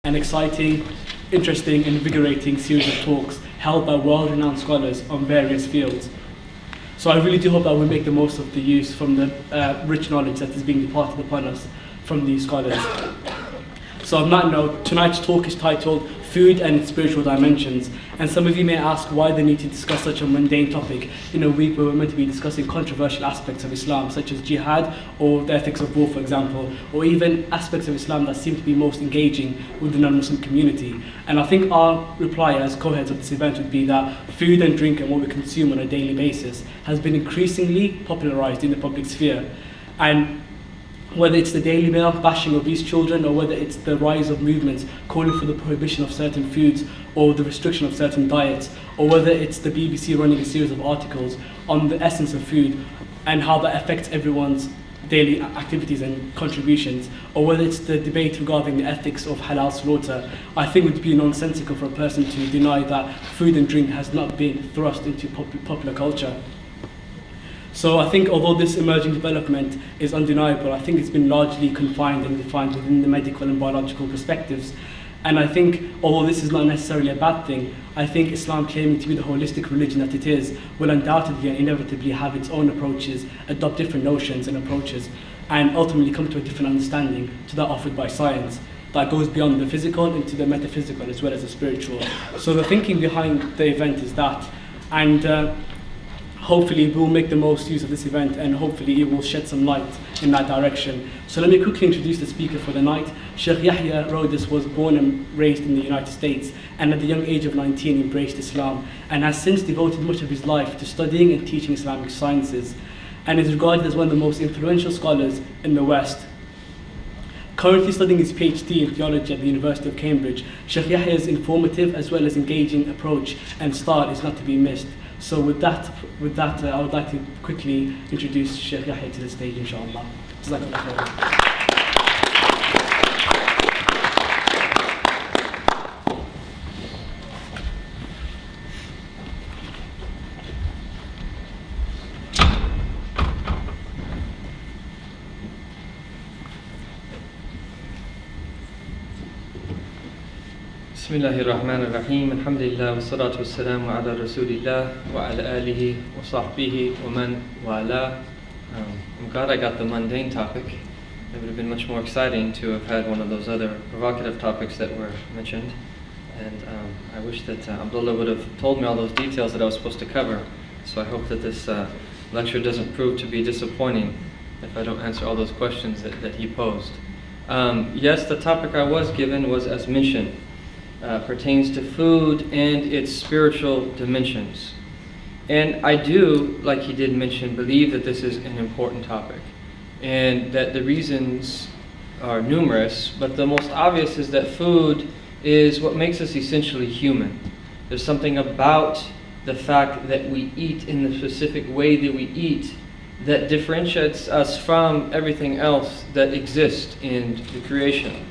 an exciting, interesting, and invigorating series of talks held by world-renowned scholars on various fields. So I really do hope that we make the most of the use from the rich knowledge that is being imparted upon us from these scholars. So on that note, tonight's talk is titled Food and its Spiritual Dimensions. And some of you may ask why the need to discuss such a mundane topic in a week where we're meant to be discussing controversial aspects of Islam, such as jihad or the ethics of war, for example, or even aspects of Islam that seem to be most engaging with the non-Muslim community. And I think our reply as co-heads of this event would be that food and drink and what we consume on a daily basis has been increasingly popularized in the public sphere. And whether it's the Daily Mail bashing obese children, or whether it's the rise of movements calling for the prohibition of certain foods or the restriction of certain diets, or whether it's the BBC running a series of articles on the essence of food and how that affects everyone's daily activities and contributions, or whether it's the debate regarding the ethics of halal slaughter, I think it would be nonsensical for a person to deny that food and drink has not been thrust into popular culture. So I think although this emerging development is undeniable, I think it's been largely confined and defined within the medical and biological perspectives. And I think although this is not necessarily a bad thing, I think Islam claiming to be the holistic religion that it is will undoubtedly and inevitably have its own approaches, adopt different notions and approaches, and ultimately come to a different understanding to that offered by science that goes beyond the physical into the metaphysical as well as the spiritual. So the thinking behind the event is that, and hopefully we'll make the most use of this event, and hopefully it will shed some light in that direction. So let me quickly introduce the speaker for the night. Shaykh Yahya Rhodus was born and raised in the United States, and at the young age of 19 embraced Islam, and has since devoted much of his life to studying and teaching Islamic sciences, and is regarded as one of the most influential scholars in the West. Currently studying his PhD in theology at the University of Cambridge, Shaykh Yahya's informative as well as engaging approach and style is not to be missed. So with that, I would like to quickly introduce Shaykh Yahya to the stage, inshallah. Jazakallah khair. Bismillahirrahmanirrahim. Alhamdulillah, wassalatu wassalamu ala rasulillah wa ala alihi wa sahbihi wa man wala. I'm glad I got the mundane topic. It would have been much more exciting to have had one of those other provocative topics that were mentioned. And I wish that Abdullah would have told me all those details that I was supposed to cover. So I hope that this lecture doesn't prove to be disappointing if I don't answer all those questions that he posed. Yes, the topic I was given was, as mentioned, pertains to food and its spiritual dimensions. And I do, like he did mention, believe that this is an important topic, and that the reasons are numerous, but the most obvious is that food is what makes us essentially human. There's something about the fact that we eat in the specific way that we eat that differentiates us from everything else that exists in the creation.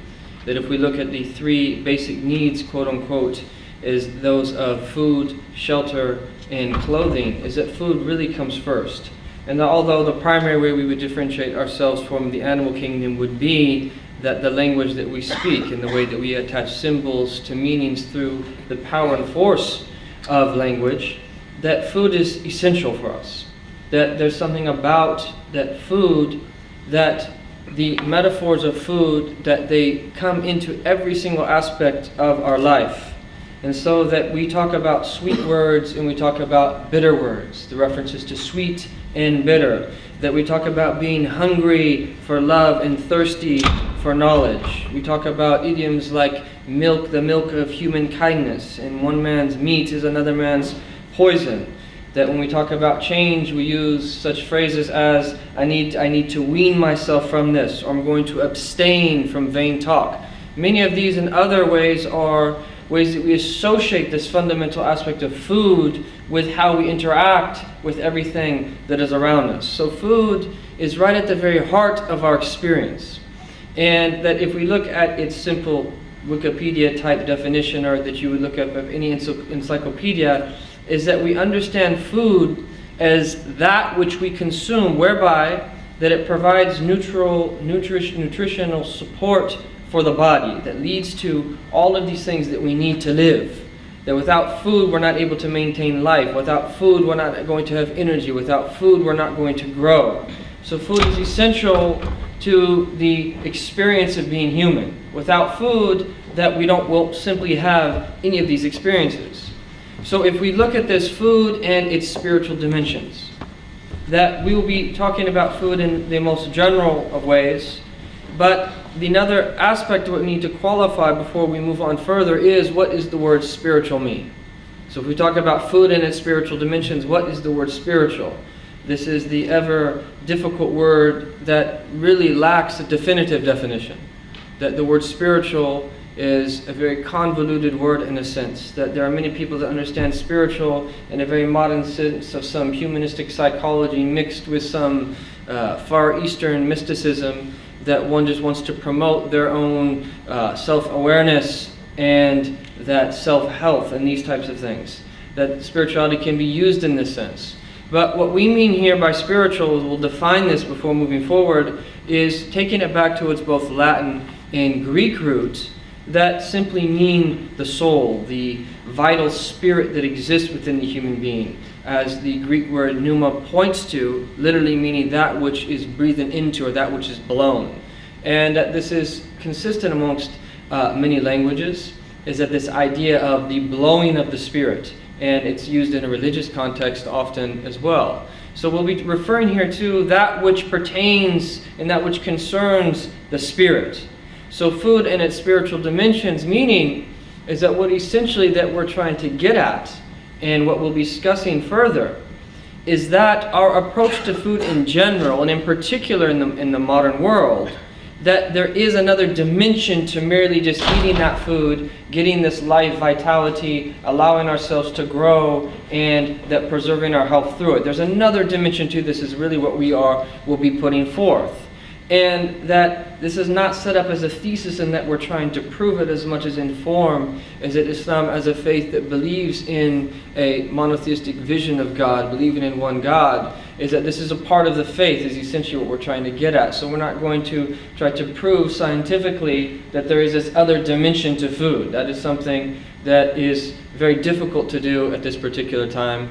That if we look at the three basic needs, quote unquote, is those of food, shelter, and clothing, is that food really comes first. And although the primary way we would differentiate ourselves from the animal kingdom would be that the language that we speak and the way that we attach symbols to meanings through the power and force of language, that food is essential for us. That there's something about that food, that the metaphors of food, that they come into every single aspect of our life. And so that we talk about sweet words and we talk about bitter words, the references to sweet and bitter. That we talk about being hungry for love and thirsty for knowledge. We talk about idioms like milk, the milk of human kindness, and one man's meat is another man's poison. That when we talk about change, we use such phrases as, I need to wean myself from this, or I'm going to abstain from vain talk. Many of these and other ways are ways that we associate this fundamental aspect of food with how we interact with everything that is around us. So food is right at the very heart of our experience. And that if we look at its simple Wikipedia type definition, or that you would look up of any encyclopedia, is that we understand food as that which we consume, whereby that it provides nutritional support for the body, that leads to all of these things that we need to live. That without food, we're not able to maintain life. Without food, we're not going to have energy. Without food, we're not going to grow. So food is essential to the experience of being human. Without food, that we won't simply have any of these experiences. So if we look at this food and its spiritual dimensions, that we will be talking about food in the most general of ways, but another aspect of what we need to qualify before we move on further is, what does the word spiritual mean? So if we talk about food and its spiritual dimensions, what is the word spiritual? This is the ever difficult word that really lacks a definitive definition. That the word spiritual is a very convoluted word in a sense. That there are many people that understand spiritual in a very modern sense of some humanistic psychology mixed with some Far Eastern mysticism, that one just wants to promote their own self-awareness and that self-health and these types of things. That spirituality can be used in this sense. But what we mean here by spiritual, we'll define this before moving forward, is taking it back to its both Latin and Greek roots that simply mean the soul, the vital spirit that exists within the human being. As the Greek word pneuma points to, literally meaning that which is breathed into or that which is blown. And this is consistent amongst many languages, is that this idea of the blowing of the spirit. And it's used in a religious context often as well. So we'll be referring here to that which pertains and that which concerns the spirit. So food and its spiritual dimensions, meaning is that what essentially that we're trying to get at, and what we'll be discussing further, is that our approach to food in general, and in particular in the modern world, that there is another dimension to merely just eating that food, getting this life vitality, allowing ourselves to grow, and that preserving our health through it. There's another dimension to this, is really what will be putting forth. And that this is not set up as a thesis and that we're trying to prove it as much as inform, is that Islam as a faith that believes in a monotheistic vision of God, believing in one God, is that this is a part of the faith, is essentially what we're trying to get at. So we're not going to try to prove scientifically that there is this other dimension to food. That is something that is very difficult to do at this particular time,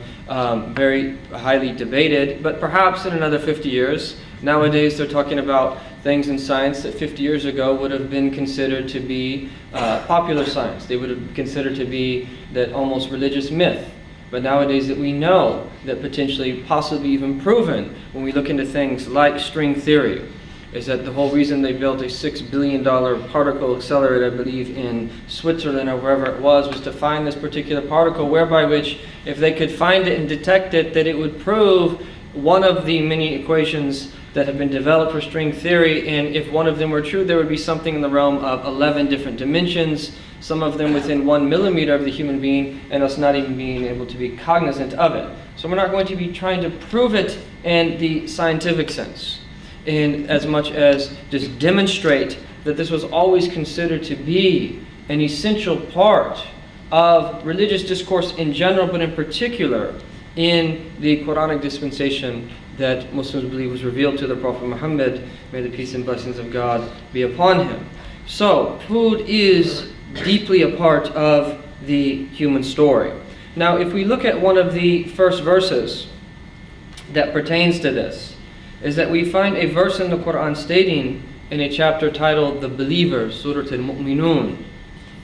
very highly debated, but perhaps in another 50 years. Nowadays they're talking about things in science that 50 years ago would have been considered to be popular science. They would have considered to be that almost religious myth. But nowadays that we know that potentially, possibly even proven, when we look into things like string theory, is that the whole reason they built a $6 billion particle accelerator, I believe, in Switzerland or wherever it was to find this particular particle, whereby which, if they could find it and detect it, that it would prove one of the many equations that have been developed for string theory, and if one of them were true, there would be something in the realm of 11 different dimensions, some of them within 1 millimeter of the human being, and us not even being able to be cognizant of it. So we're not going to be trying to prove it in the scientific sense, in as much as just demonstrate that this was always considered to be an essential part of religious discourse in general, but in particular in the Quranic dispensation that Muslims believe was revealed to the Prophet Muhammad, may the peace and blessings of God be upon him. So, food is deeply a part of the human story. Now, if we look at one of the first verses that pertains to this, is that we find a verse in the Quran stating in a chapter titled The Believers, Surah Al-Mu'minun,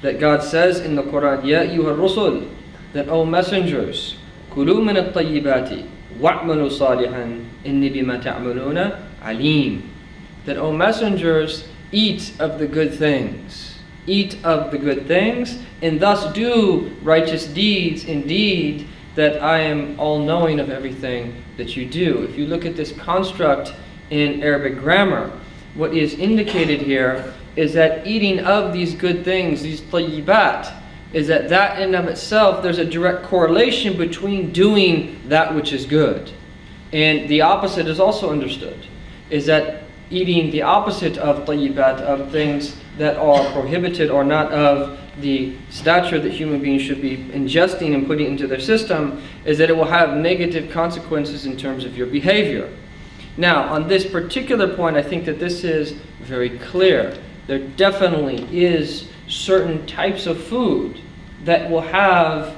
that God says in the Quran, Ya ayyuha rusul, that O messengers, kulu min at-tayyibati wa'malu salihan inni bima ta'maluna alim. That O messengers, eat of the good things. Eat of the good things, and thus do righteous deeds. Indeed, that I am all-knowing of everything that you do. If you look at this construct in Arabic grammar, what is indicated here is that eating of these good things, these tayyibat, is that in and of itself, there's a direct correlation between doing that which is good. And the opposite is also understood, is that eating the opposite of tayyibat, of things that are prohibited or not of the stature that human beings should be ingesting and putting into their system, is that it will have negative consequences in terms of your behavior. Now, on this particular point, I think that this is very clear, there definitely is certain types of food that will have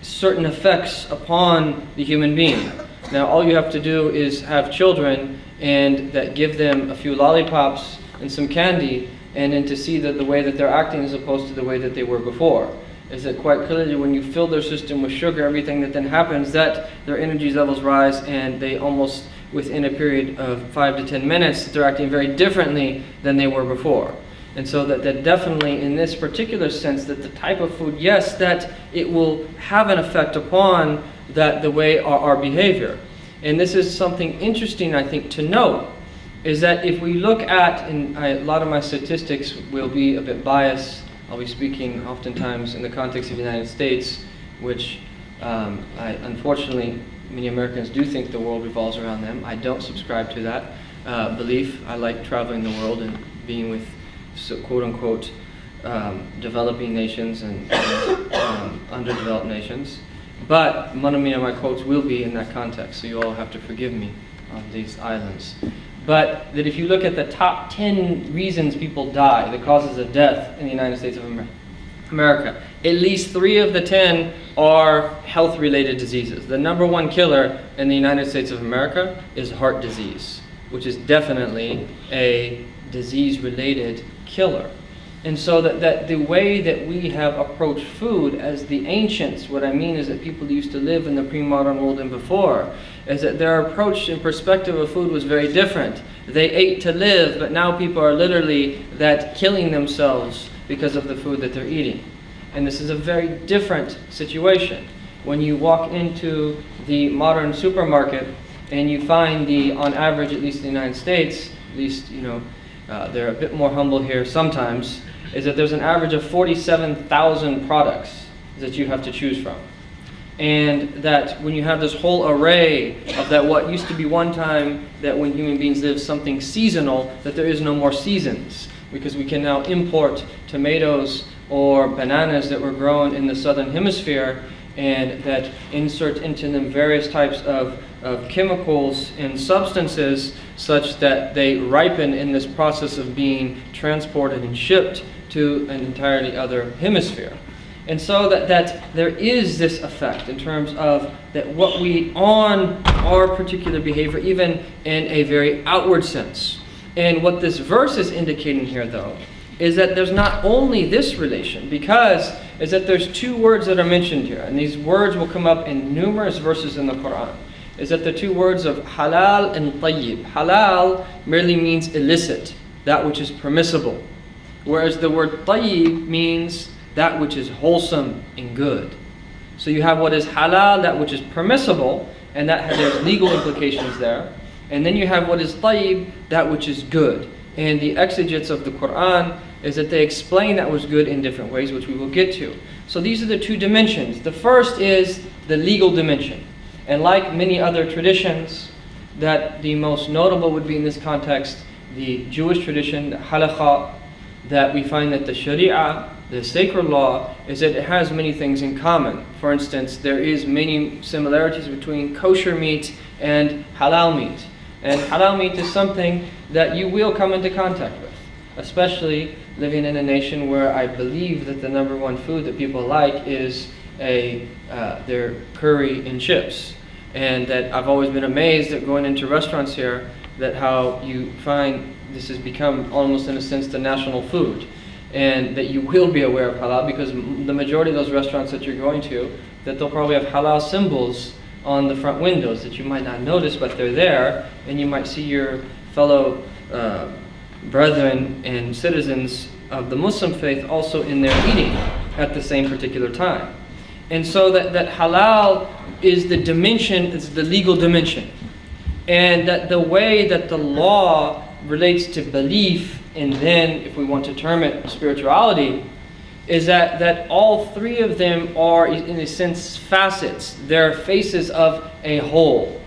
certain effects upon the human being. Now, all you have to do is have children and that give them a few lollipops and some candy, and then to see that the way that they're acting as opposed to the way that they were before. Is that quite clearly when you fill their system with sugar, everything that then happens, that their energy levels rise, and they almost, within a period of 5 to 10 minutes, they're acting very differently than they were before. And so that definitely, in this particular sense, that the type of food, yes, that it will have an effect upon that the way our behavior. And this is something interesting, I think, to note, is that if we look at, and a lot of my statistics will be a bit biased. I'll be speaking oftentimes in the context of the United States, which unfortunately, many Americans do think the world revolves around them. I don't subscribe to that belief. I like traveling the world and being with quote-unquote developing nations and underdeveloped nations. But one of my quotes will be in that context, so you all have to forgive me on these islands. But that if you look at the top 10 reasons people die, the causes of death in the United States of America, at least 3 of the 10 are health-related diseases. The number 1 killer in the United States of America is heart disease, which is definitely a disease-related killer. And so that the way that we have approached food as the ancients, what I mean is that people used to live in the pre-modern world and before, is that their approach and perspective of food was very different. They ate to live, but now people are literally that killing themselves because of the food that they're eating. And this is a very different situation. When you walk into the modern supermarket and you find on average, at least in the United States, at least, they're a bit more humble here sometimes, is that there's an average of 47,000 products that you have to choose from. And that when you have this whole array of that what used to be one time that when human beings lived something seasonal, that there is no more seasons, because we can now import tomatoes or bananas that were grown in the southern hemisphere and that insert into them various types of chemicals and substances such that they ripen in this process of being transported and shipped to an entirely other hemisphere. And so that there is this effect in terms of that what we eat on our particular behavior, even in a very outward sense. And what this verse is indicating here, though, is that there's not only this relation, because is that there's 2 words that are mentioned here, and these words will come up in numerous verses in the Quran. Is that the 2 words of halal and tayyib. Halal merely means illicit, that which is permissible, whereas the word tayyib means that which is wholesome and good. So you have what is halal, that which is permissible, and that there's legal implications there. And then you have what is tayyib, that which is good. And the exegetes of the Quran is that they explain that was good in different ways, which we will get to. So these are the 2 dimensions. The first is the legal dimension. And like many other traditions, that the most notable would be in this context, the Jewish tradition, the halakha, that we find that the sharia, the sacred law, is that it has many things in common. For instance, there is many similarities between kosher meat and halal meat. And halal meat is something that you will come into contact with, especially living in a nation where I believe that the number 1 food that people like is their curry and chips. And that I've always been amazed at going into restaurants here, that how you find this has become almost in a sense the national food. And that you will be aware of halal, because the majority of those restaurants that you're going to, that they'll probably have halal symbols on the front windows that you might not notice, but they're there, and you might see your fellow brethren and citizens of the Muslim faith also in there eating at the same particular time. And so that halal is the dimension, it's the legal dimension. And that the way that the law relates to belief, and then if we want to term it spirituality, is that all 3 of them are in a sense facets. They're faces of a whole.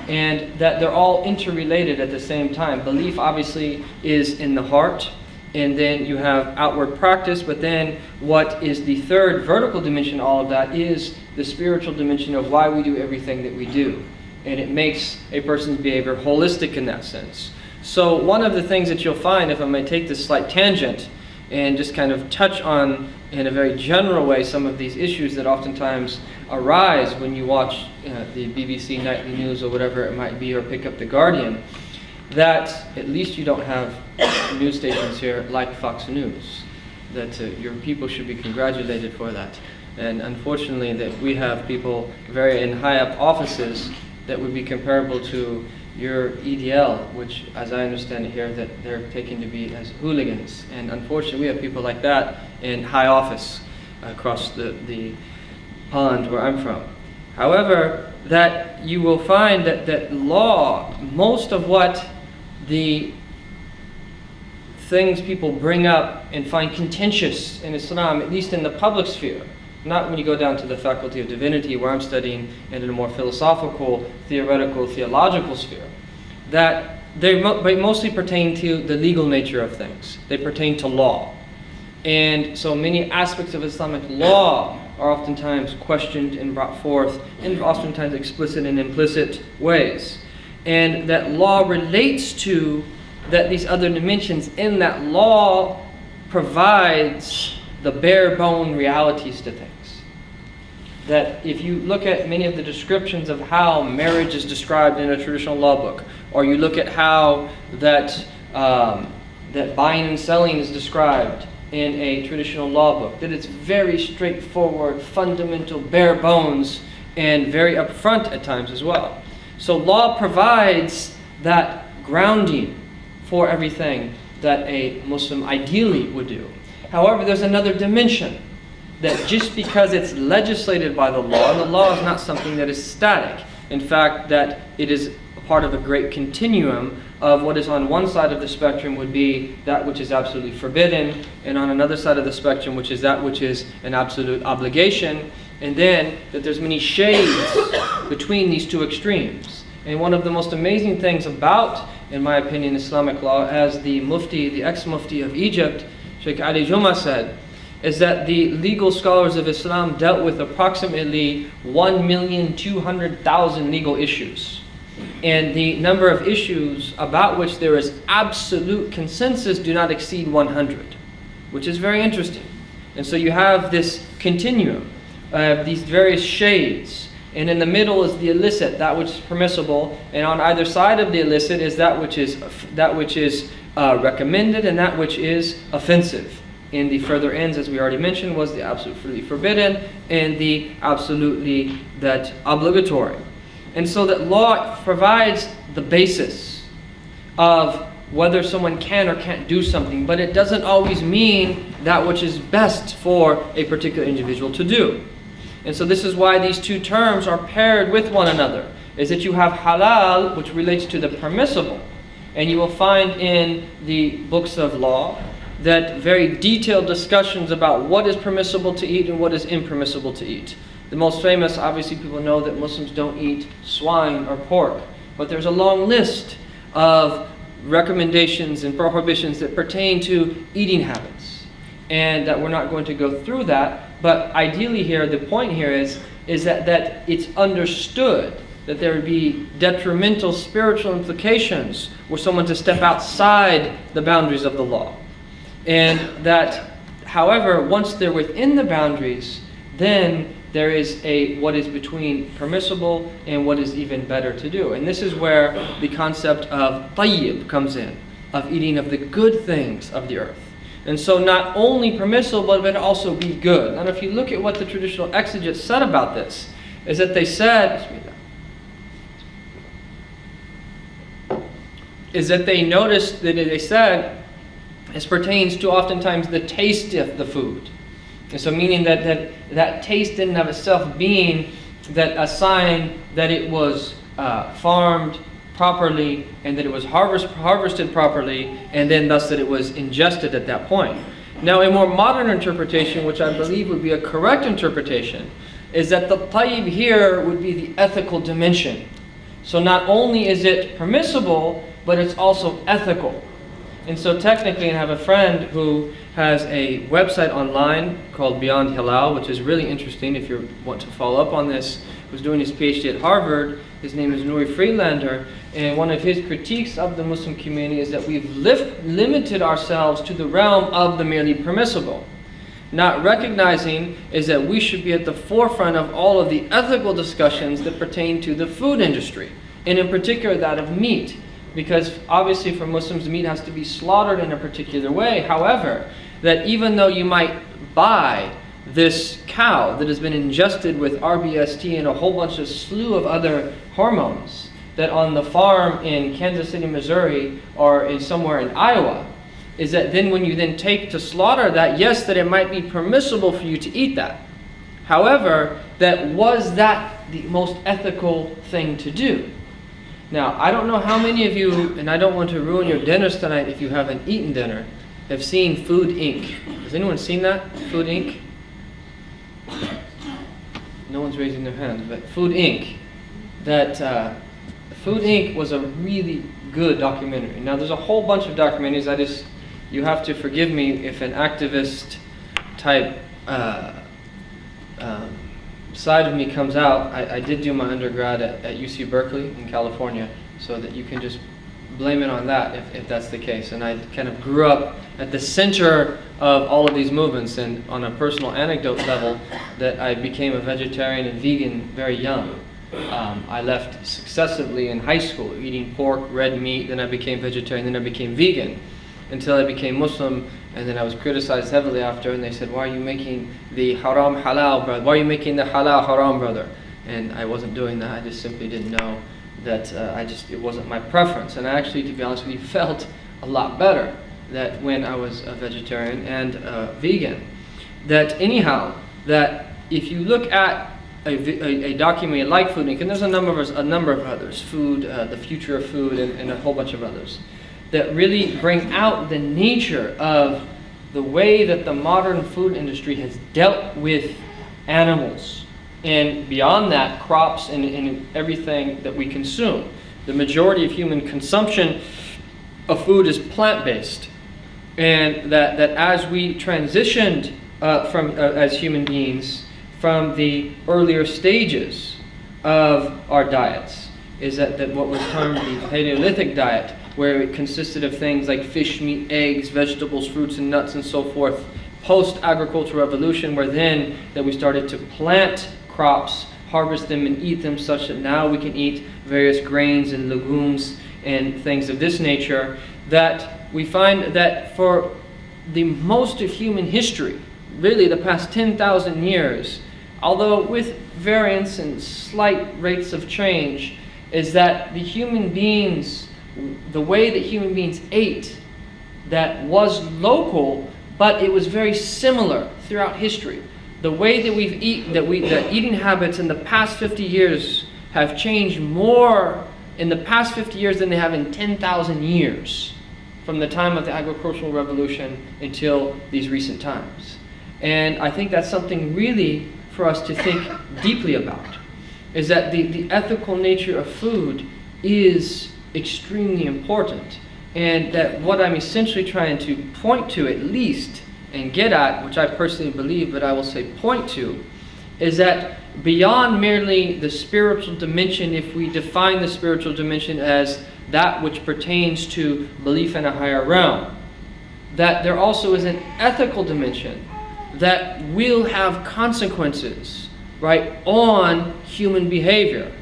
And that they're all interrelated at the same time. Belief obviously is in the heart, and then you have outward practice, but then what is the 3rd vertical dimension, all of that, is the spiritual dimension of why we do everything that we do. And it makes a person's behavior holistic in that sense. So one of the things that you'll find, if I may take this slight tangent and just kind of touch on in a very general way some of these issues that oftentimes arise when you watch the BBC nightly news or whatever it might be, or pick up The Guardian, that at least you don't have news stations here like Fox News, that your people should be congratulated for that. And unfortunately that we have people very in high up offices that would be comparable to your EDL, which as I understand it here, that they're taken to be as hooligans. And unfortunately we have people like that in high office across the pond where I'm from. However, that you will find that law, most of what the things people bring up and find contentious in Islam, at least in the public sphere, not when you go down to the Faculty of Divinity where I'm studying and in a more philosophical, theoretical, theological sphere, that they mostly pertain to the legal nature of things. They pertain to law. And so many aspects of Islamic law are oftentimes questioned and brought forth in oftentimes explicit and implicit ways. And that law relates to that these other dimensions in that law provides the bare bone realities to things. That if you look at many of the descriptions of how marriage is described in a traditional law book, or you look at how that buying and selling is described in a traditional law book, that it's very straightforward, fundamental, bare bones, and very upfront at times as well. So law provides that grounding for everything that a Muslim ideally would do. However, there's another dimension, that just because it's legislated by the law, and the law is not something that is static. In fact, that it is a part of a great continuum of what is on one side of the spectrum would be that which is absolutely forbidden, and on another side of the spectrum which is that which is an absolute obligation, and then that there's many shades between these two extremes. And one of the most amazing things about, in my opinion, Islamic law, as the Mufti, the ex-Mufti of Egypt, Shaykh Ali Juma said, is that the legal scholars of Islam dealt with approximately 1,200,000 legal issues. And the number of issues about which there is absolute consensus do not exceed 100, which is very interesting. And so you have this continuum, these various shades. And in the middle is the illicit, that which is permissible. And on either side of the illicit is that which is recommended and that which is offensive. In the further ends, as we already mentioned, was the absolutely forbidden and the absolutely that obligatory. And so that law provides the basis of whether someone can or can't do something, but it doesn't always mean that which is best for a particular individual to do. And so this is why these two terms are paired with one another, is that you have halal, which relates to the permissible, and you will find in the books of law that very detailed discussions about what is permissible to eat and what is impermissible to eat. The most famous, obviously people know that Muslims don't eat swine or pork, but there's a long list of recommendations and prohibitions that pertain to eating habits, and that we're not going to go through that. But ideally here, the point here is that it's understood that there would be detrimental spiritual implications were someone to step outside the boundaries of the law. And that, however, once they're within the boundaries, then there is what is between permissible and what is even better to do. And this is where the concept of Tayyib comes in, of eating of the good things of the earth. And so not only permissible, but also be good. And if you look at what the traditional exegetes said about this, is that they said, noticed that they said, as pertains to oftentimes the taste of the food. And so meaning that taste in and of itself being that a sign that it was farmed properly and that it was harvested properly, and then thus that it was ingested at that point. Now a more modern interpretation, which I believe would be a correct interpretation, is that the tayyib here would be the ethical dimension. So not only is it permissible, but it's also ethical. And so technically, and I have a friend who has a website online called Beyond Halal, which is really interesting if you want to follow up on this, who's doing his PhD at Harvard, His name is Nuri Friedlander, and one of his critiques of the Muslim community is that we've limited ourselves to the realm of the merely permissible. Not recognizing is that we should be at the forefront of all of the ethical discussions that pertain to the food industry, and in particular that of meat. Because obviously for Muslims, meat has to be slaughtered in a particular way. However, that even though you might buy this cow that has been ingested with RBST and a whole bunch of slew of other hormones, that on the farm in Kansas City, Missouri, or in somewhere in Iowa, is that then when you then take to slaughter that, yes, that it might be permissible for you to eat that. However, was that the most ethical thing to do? Now, I don't know how many of you, and I don't want to ruin your dinners tonight if you haven't eaten dinner, have seen Food Inc. Has anyone seen that? Food Inc.? No one's raising their hands, but Food Inc. Food Inc. was a really good documentary. Now, there's a whole bunch of documentaries. You have to forgive me if an activist type side of me comes out. I did do my undergrad at UC Berkeley in California, so that you can just blame it on that if that's the case. And I kind of grew up at the center of all of these movements, and on a personal anecdote level, that I became a vegetarian and vegan very young. I left successively in high school eating pork, red meat, then I became vegetarian, then I became vegan, until I became Muslim, and then I was criticized heavily after, and they said, why are you making the haram halal, brother? Why are you making the halal haram, brother? And I wasn't doing that. I just simply didn't know that it wasn't my preference. And I actually, to be honest with you, felt a lot better that when I was a vegetarian and vegan. That anyhow, that if you look at a documentary like Food Inc., and there's a number of others, Food, The Future of Food, and a whole bunch of others, that really bring out the nature of the way that the modern food industry has dealt with animals, and beyond that, crops and everything that we consume. The majority of human consumption of food is plant-based, and that as we transitioned as human beings from the earlier stages of our diets, is that what was termed the Paleolithic diet, where it consisted of things like fish, meat, eggs, vegetables, fruits, and nuts, and so forth. Post-agricultural revolution, where then that we started to plant crops, harvest them, and eat them, such that now we can eat various grains and legumes and things of this nature, that we find that for the most of human history, really the past 10,000 years, although with variance and slight rates of change, is that the way that human beings ate, that was local, but it was very similar throughout history. The way that we've eaten, the eating habits in the past 50 years have changed more in the past 50 years than they have in 10,000 years, from the time of the agricultural revolution until these recent times. And I think that's something really for us to think deeply about, is that the ethical nature of food is extremely important, and that what I'm essentially trying to point to, at least, and get at, which I personally believe, but I will say point to, is that beyond merely the spiritual dimension, if we define the spiritual dimension as that which pertains to belief in a higher realm, that there also is an ethical dimension that will have consequences, right, on human behavior.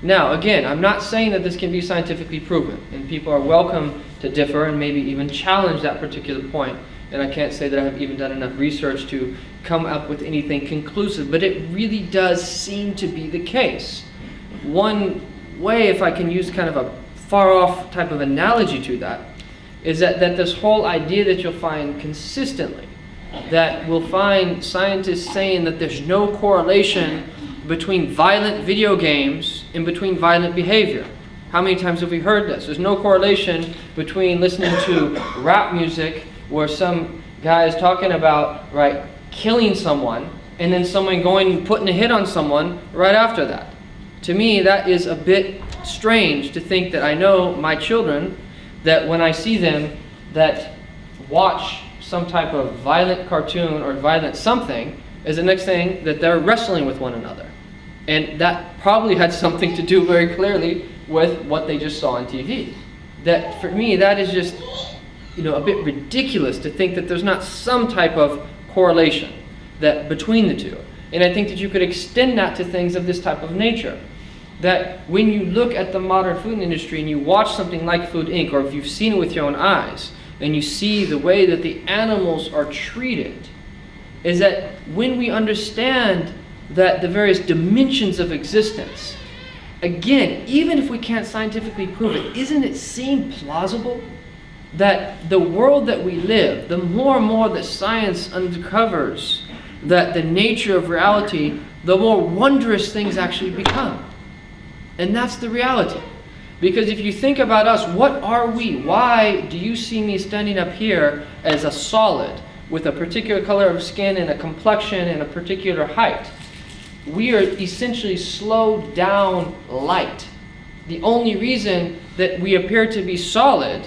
Now, again, I'm not saying that this can be scientifically proven, and people are welcome to differ and maybe even challenge that particular point. And I can't say that I have even done enough research to come up with anything conclusive, but it really does seem to be the case. One way, if I can use kind of a far-off type of analogy to that, is that this whole idea that you'll find consistently, that we'll find scientists saying that there's no correlation between violent video games and between violent behavior. How many times have we heard this? There's no correlation between listening to rap music where some guy is talking about, right, killing someone, and then someone going and putting a hit on someone right after that. To me, that is a bit strange to think that I know my children, that when I see them that watch some type of violent cartoon or violent something, is the next thing that they're wrestling with one another. And that probably had something to do very clearly with what they just saw on TV. That for me, that is just, a bit ridiculous to think that there's not some type of correlation that between the two. And I think that you could extend that to things of this type of nature. That when you look at the modern food industry and you watch something like Food Inc., or if you've seen it with your own eyes, and you see the way that the animals are treated, is that when we understand that the various dimensions of existence, again, even if we can't scientifically prove it, isn't it seem plausible that the world that we live, the more and more that science uncovers that the nature of reality, the more wondrous things actually become. And that's the reality. Because if you think about us, what are we? Why do you see me standing up here as a solid with a particular color of skin and a complexion and a particular height? We are essentially slowed down light. The only reason that we appear to be solid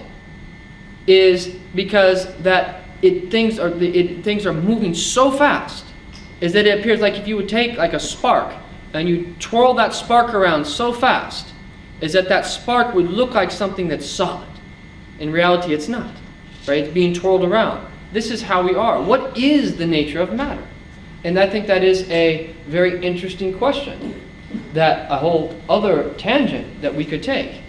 is because that things are moving so fast, is that it appears like if you would take like a spark and you twirl that spark around so fast, is that spark would look like something that's solid. In reality, it's not, right? It's being twirled around. This is how we are. What is the nature of matter? And I think that is a very interesting question, that a whole other tangent that we could take.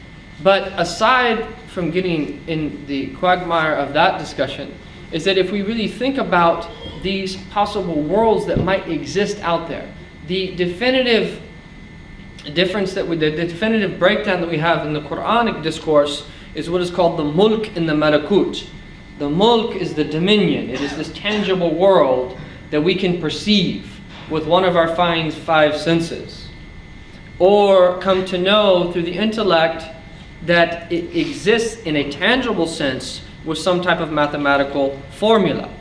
But aside from getting in the quagmire of that discussion, is that if we really think about these possible worlds that might exist out there, the definitive difference the definitive breakdown that we have in the Quranic discourse is what is called the mulk and the malakut. The mulk is the dominion. It is this tangible world that we can perceive with one of our five senses, or come to know through the intellect that it exists in a tangible sense with some type of mathematical formula.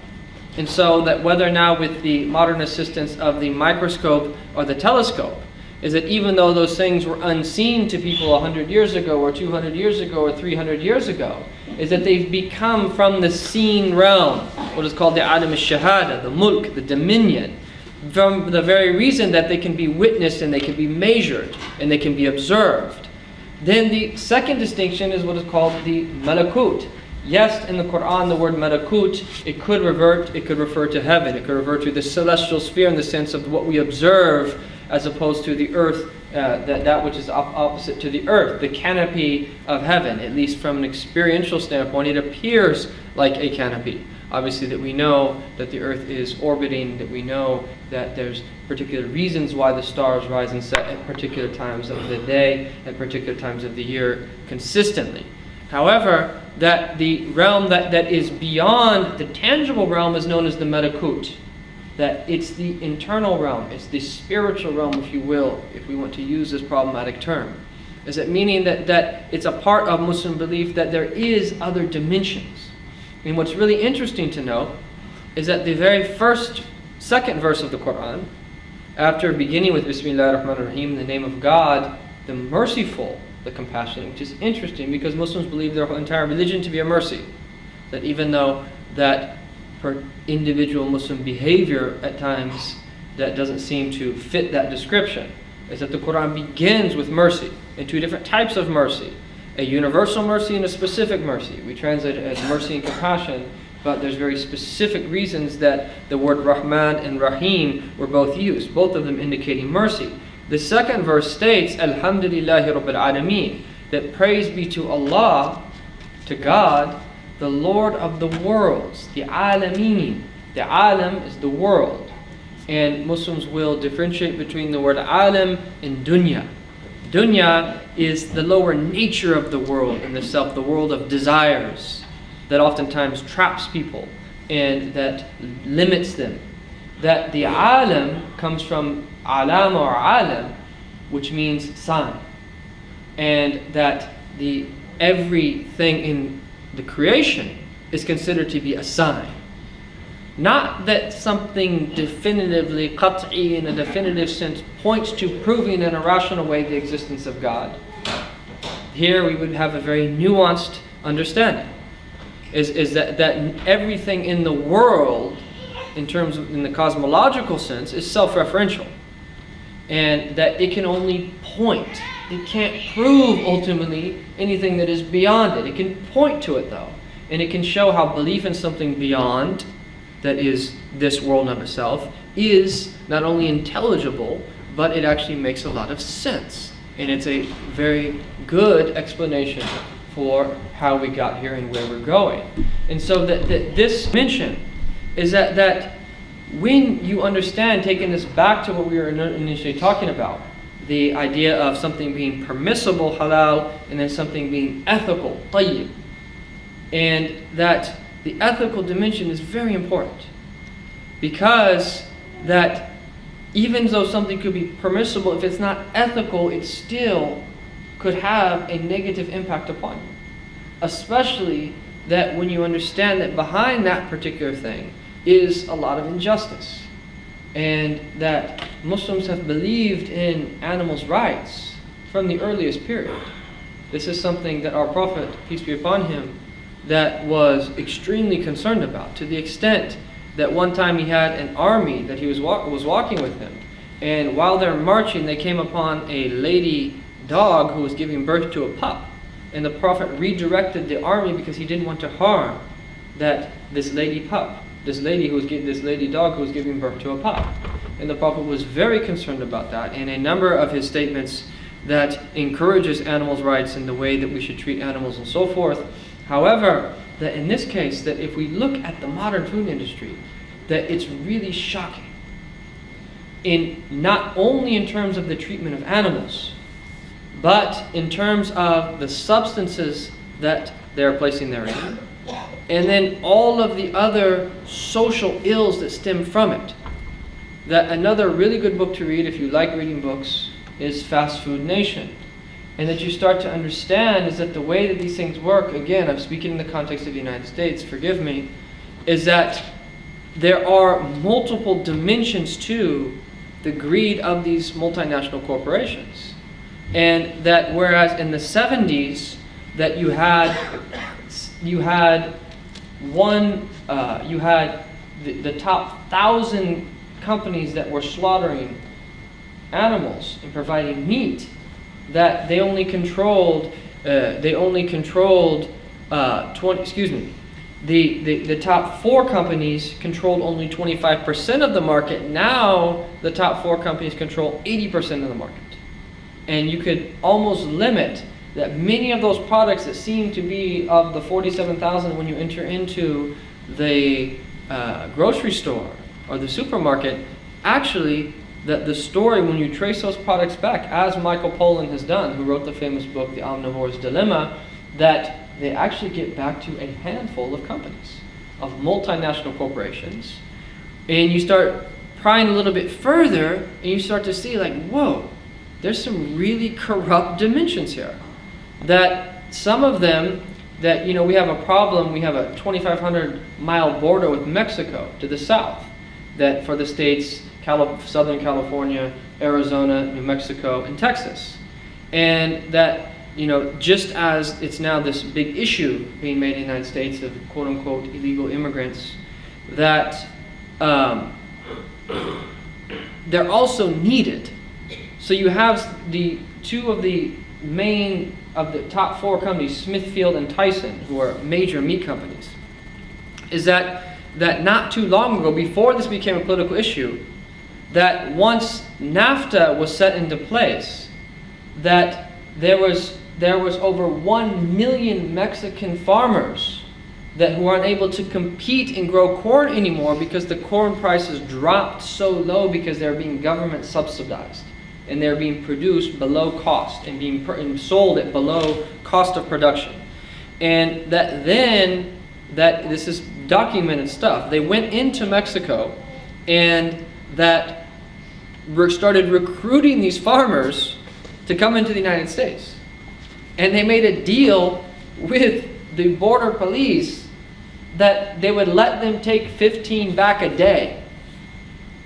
And so that whether now with the modern assistance of the microscope or the telescope, is that even though those things were unseen to people 100 years ago or 200 years ago or 300 years ago, is that they've become from the seen realm, what is called the alam al-shahada, the mulk, the dominion, from the very reason that they can be witnessed and they can be measured and they can be observed. Then the second distinction is what is called the malakut. Yes, in the Quran, the word malakut, it could refer to heaven. It could refer to the celestial sphere in the sense of what we observe, as opposed to the earth, that which is opposite to the earth, the canopy of heaven. At least from an experiential standpoint, it appears like a canopy. Obviously, that we know that the earth is orbiting, that we know that there's particular reasons why the stars rise and set at particular times of the day, at particular times of the year, consistently. However, that the realm that is beyond the tangible realm is known as the malakut. That it's the internal realm, it's the spiritual realm, if you will, if we want to use this problematic term. Is it meaning that it's a part of Muslim belief that there is other dimensions? And what's really interesting to note is that the very second verse of the Quran, after beginning with Bismillah ar-Rahman ar-Rahim, in the name of God, the merciful, the compassionate, which is interesting because Muslims believe their whole entire religion to be a mercy. That even though that per individual Muslim behavior at times that doesn't seem to fit that description, is that the Quran begins with mercy, and two different types of mercy. A universal mercy and a specific mercy. We translate it as mercy and compassion, but there's very specific reasons that the word Rahman and Rahim were both used, both of them indicating mercy. The second verse states, Alhamdulillahi Rabbil Alameen, that praise be to Allah, to God, the Lord of the worlds, the Alameen. The Alam is the world. And Muslims will differentiate between the word Alam and Dunya. Dunya is the lower nature of the world in the self, the world of desires that oftentimes traps people and that limits them. That the Alam comes from Alam or Alam, which means sign. And that everything in the creation is considered to be a sign. Not that something definitively, qat'i, in a definitive sense, points to proving in a rational way the existence of God. Here we would have a very nuanced understanding. Is that everything in the world, in the cosmological sense, is self-referential. and that it can only point. It can't prove ultimately anything that is beyond it. It can point to it though, and it can show how belief in something beyond, that is this world of itself, is not only intelligible, but it actually makes a lot of sense. And it's a very good explanation for how we got here and where we're going. And so that this mention is that when you understand, taking this back to what we were initially talking about, the idea of something being permissible, halal, and then something being ethical, tayyib, and that the ethical dimension is very important, because that even though something could be permissible, if it's not ethical, it still could have a negative impact upon you. Especially that when you understand that behind that particular thing is a lot of injustice, and that Muslims have believed in animals' rights from the earliest period. This is something that our Prophet, peace be upon him, that was extremely concerned about, to the extent that one time he had an army that he was walking with him, and while they're marching, they came upon a lady dog who was giving birth to a pup, and the Prophet redirected the army because he didn't want to harm this lady dog who was giving birth to a pup. And the Prophet was very concerned about that, and a number of his statements that encourages animals' rights and the way that we should treat animals and so forth. However, that in this case, that if we look at the modern food industry, that it's really shocking. In not only in terms of the treatment of animals, but in terms of the substances that they're placing therein, and then all of the other social ills that stem from it. That another really good book to read, if you like reading books, is Fast Food Nation. And that you start to understand is that the way that these things work, again, I'm speaking in the context of the United States, forgive me, is that there are multiple dimensions to the greed of these multinational corporations. And that whereas in the 70s, that you had the top 1,000 companies that were slaughtering animals and providing meat, that they only controlled the top 4 companies controlled only 25% of the market. Now the top 4 companies control 80% of the market. And you could almost limit that many of those products that seem to be of the 47,000 when you enter into the grocery store or the supermarket, actually that the story, when you trace those products back, as Michael Pollan has done, who wrote the famous book, The Omnivore's Dilemma, that they actually get back to a handful of companies, of multinational corporations. And you start prying a little bit further, and you start to see like, whoa, there's some really corrupt dimensions here. That some of them, that, we have a problem, we have a 2,500 mile border with Mexico to the south, that for the states, Southern California, Arizona, New Mexico, and Texas. And that, just as it's now this big issue being made in the United States of quote unquote illegal immigrants, that they're also needed. So you have the two of the main of the top 4 companies, Smithfield and Tyson, who are major meat companies, is that not too long ago, before this became a political issue, that once NAFTA was set into place, that there was over 1 million Mexican farmers who aren't able to compete and grow corn anymore because the corn prices dropped so low because they're being government subsidized. And they're being produced below cost and being sold at below cost of production. And that this is documented stuff. They went into Mexico and that started recruiting these farmers to come into the United States. And they made a deal with the border police that they would let them take 15 back a day,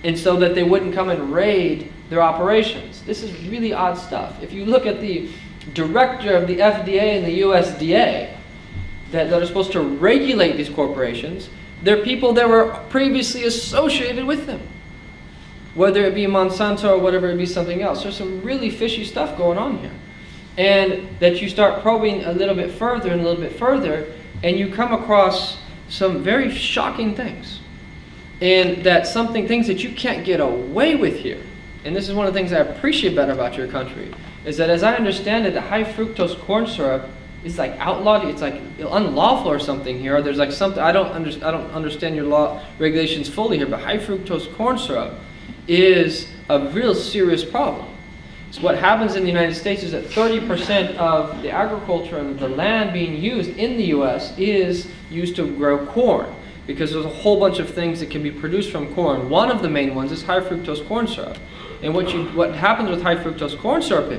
and so that they wouldn't come and raid their operations. This is really odd stuff. If you look at the director of the FDA and the USDA that are supposed to regulate these corporations, they're people that were previously associated with them. whether it be Monsanto or whatever it be something else. There's some really fishy stuff going on here. And that you start probing a little bit further and a little bit further, and you come across some very shocking things. And that things that you can't get away with here. And this is one of the things I appreciate better about your country, is that as I understand it, the high fructose corn syrup is like outlawed, it's like unlawful or something here. There's like something, I don't understand your law regulations fully here, but high fructose corn syrup is a real serious problem. So what happens in the United States is that 30% of the agriculture and the land being used in the US is used to grow corn, because there's a whole bunch of things that can be produced from corn. One of the main ones is high fructose corn syrup. And what happens with high fructose corn syrup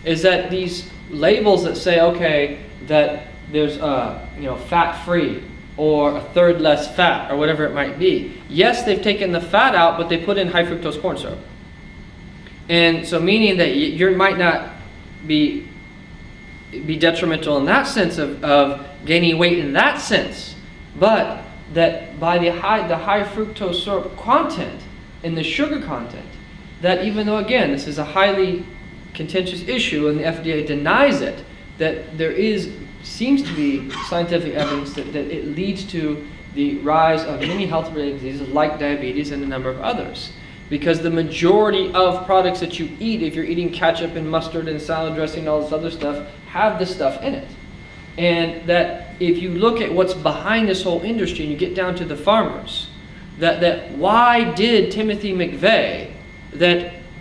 is that these labels that say, okay, that there's fat-free or a third less fat or whatever it might be. Yes, they've taken the fat out, but they put in high fructose corn syrup. And so meaning that you might not be detrimental in that sense of gaining weight in that sense, but that by the high fructose syrup content and the sugar content, that even though, again, this is a highly contentious issue and the FDA denies it, that there seems to be scientific evidence that it leads to the rise of many health-related diseases like diabetes and a number of others. Because the majority of products that you eat, if you're eating ketchup and mustard and salad dressing and all this other stuff, have this stuff in it. And that if you look at what's behind this whole industry and you get down to the farmers, that why did Timothy McVeigh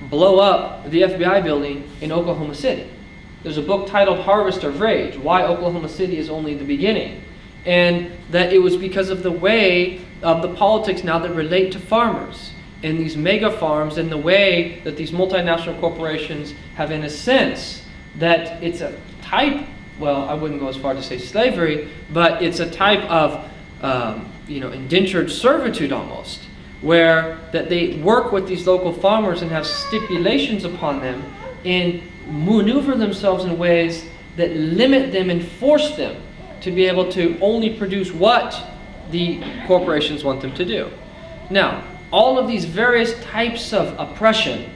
blow up the FBI building in Oklahoma City? There's a book titled Harvest of Rage, Why Oklahoma City is Only the Beginning. And that it was because of the way of the politics now that relate to farmers and these mega farms, and the way that these multinational corporations have, in a sense, that it's a type, well, I wouldn't go as far to say slavery, but it's a type of indentured servitude almost, where that they work with these local farmers and have stipulations upon them and maneuver themselves in ways that limit them and force them to be able to only produce what the corporations want them to do. Now, all of these various types of oppression,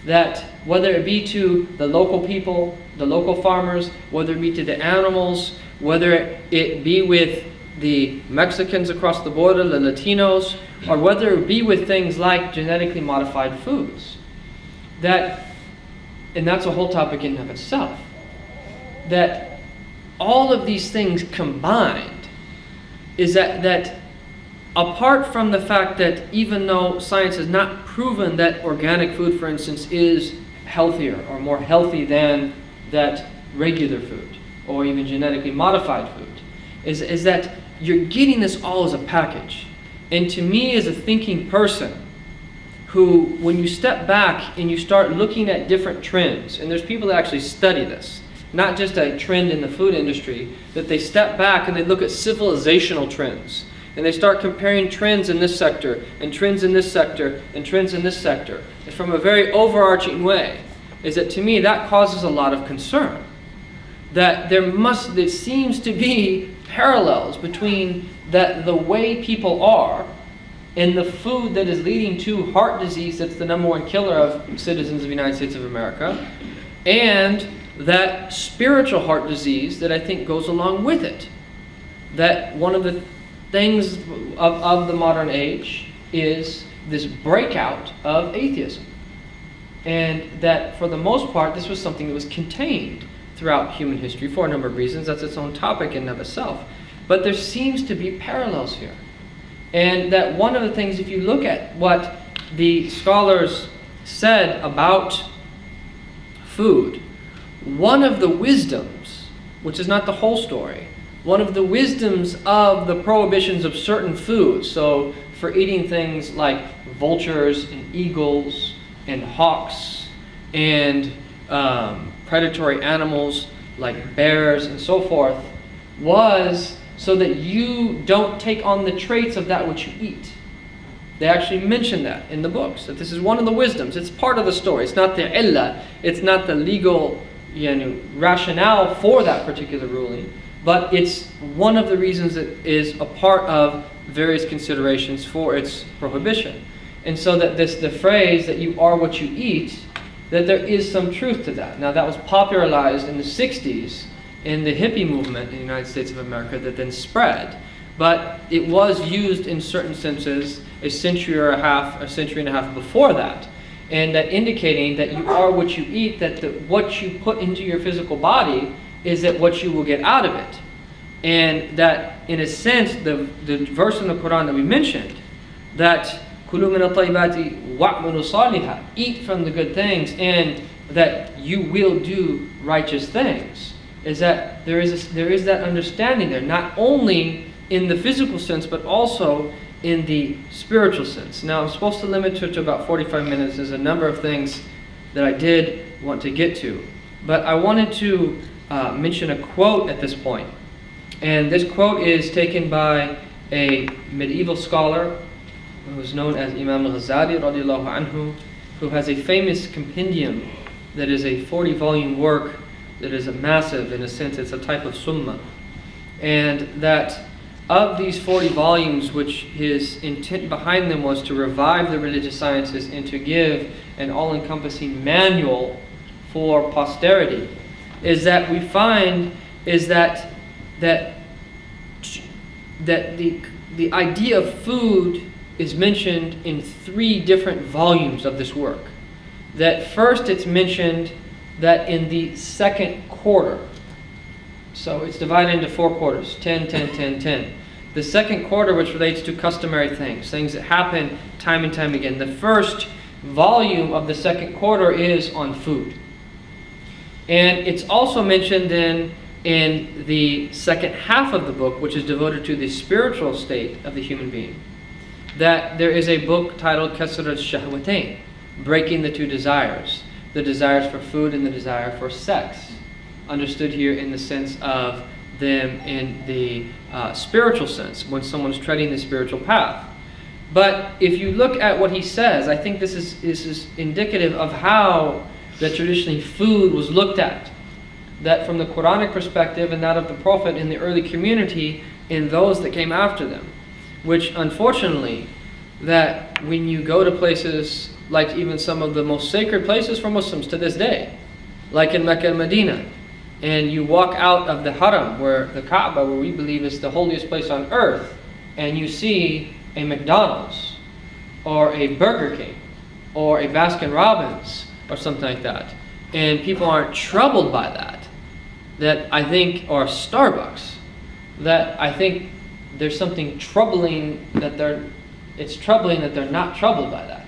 that whether it be to the local people, the local farmers, whether it be to the animals, whether it be with the Mexicans across the border, the Latinos, or whether it be with things like genetically modified foods, and that's a whole topic in and of itself, that all of these things combined is that apart from the fact that even though science has not proven that organic food, for instance, is healthier or more healthy than that regular food or even genetically modified food, is that you're getting this all as a package. And to me, as a thinking person, who, when you step back and you start looking at different trends, and there's people that actually study this, not just a trend in the food industry, that they step back and they look at civilizational trends. And they start comparing trends in this sector, and trends in this sector, and trends in this sector. And from a very overarching way, is that to me that causes a lot of concern. That there seems to be parallels between the way people are and the food that is leading to heart disease, that's the number one killer of citizens of the United States of America, and that spiritual heart disease that I think goes along with it. That one of the things of the modern age is this breakout of atheism. And that for the most part, this was something that was contained throughout human history for a number of reasons. That's its own topic in and of itself. But there seems to be parallels here. And that one of the things, if you look at what the scholars said about food, one of the wisdoms, which is not the whole story, one of the wisdoms of the prohibitions of certain foods, so for eating things like vultures and eagles and hawks and predatory animals like bears and so forth, was so that you don't take on the traits of that which you eat. They actually mention that in the books, that this is one of the wisdoms. It's part of the story. It's not the illah, it's not the legal rationale for that particular ruling, but it's one of the reasons that is a part of various considerations for its prohibition. And so that the phrase that you are what you eat, that there is some truth to that. Now that was popularized in the 60s in the hippie movement in the United States of America that then spread. But it was used in certain senses a century and a half before that. And that indicating that you are what you eat, that what you put into your physical body is that what you will get out of it. And that in a sense, the verse in the Quran that we mentioned, that كُلُوا مِنَ الطَّيِّبَاتِ وَاعْمَلُوا صَالِحًا, eat from the good things and that you will do righteous things, is that there is that understanding there, not only in the physical sense but also in the spiritual sense. Now I'm supposed to limit it to about 45 minutes. There's a number of things that I did want to get to, but I wanted to mention a quote at this point. And this quote is taken by a medieval scholar who is known as Imam al-Ghazali radiallahu anhu, who has a famous compendium that is a 40-volume work that is a massive, in a sense, it's a type of summa. And that of these 40 volumes, which his intent behind them was to revive the religious sciences and to give an all-encompassing manual for posterity, is that we find is that the idea of food is mentioned in 3 different volumes of this work. That first it's mentioned that in the second quarter, so it's divided into 4 quarters, 10, 10, 10, 10. The second quarter, which relates to customary things that happen time and time again. The first volume of the second quarter is on food. And it's also mentioned then in the second half of the book, which is devoted to the spiritual state of the human being, that there is a book titled Kasrat Shahwatain, breaking the 2 desires, the desires for food and the desire for sex, understood here in the sense of them in the spiritual sense, when someone's treading the spiritual path. But if you look at what he says, I think this is indicative of how that traditionally food was looked at. That from the Quranic perspective and that of the Prophet in the early community in those that came after them. Which unfortunately, that when you go to places like even some of the most sacred places for Muslims to this day, like in Mecca and Medina, and you walk out of the Haram, where the Kaaba, where we believe is the holiest place on earth, and you see a McDonald's, or a Burger King, or a Baskin Robbins, or something like that, and people aren't troubled by that I think, or Starbucks, that I think there's something troubling it's troubling that they're not troubled by that.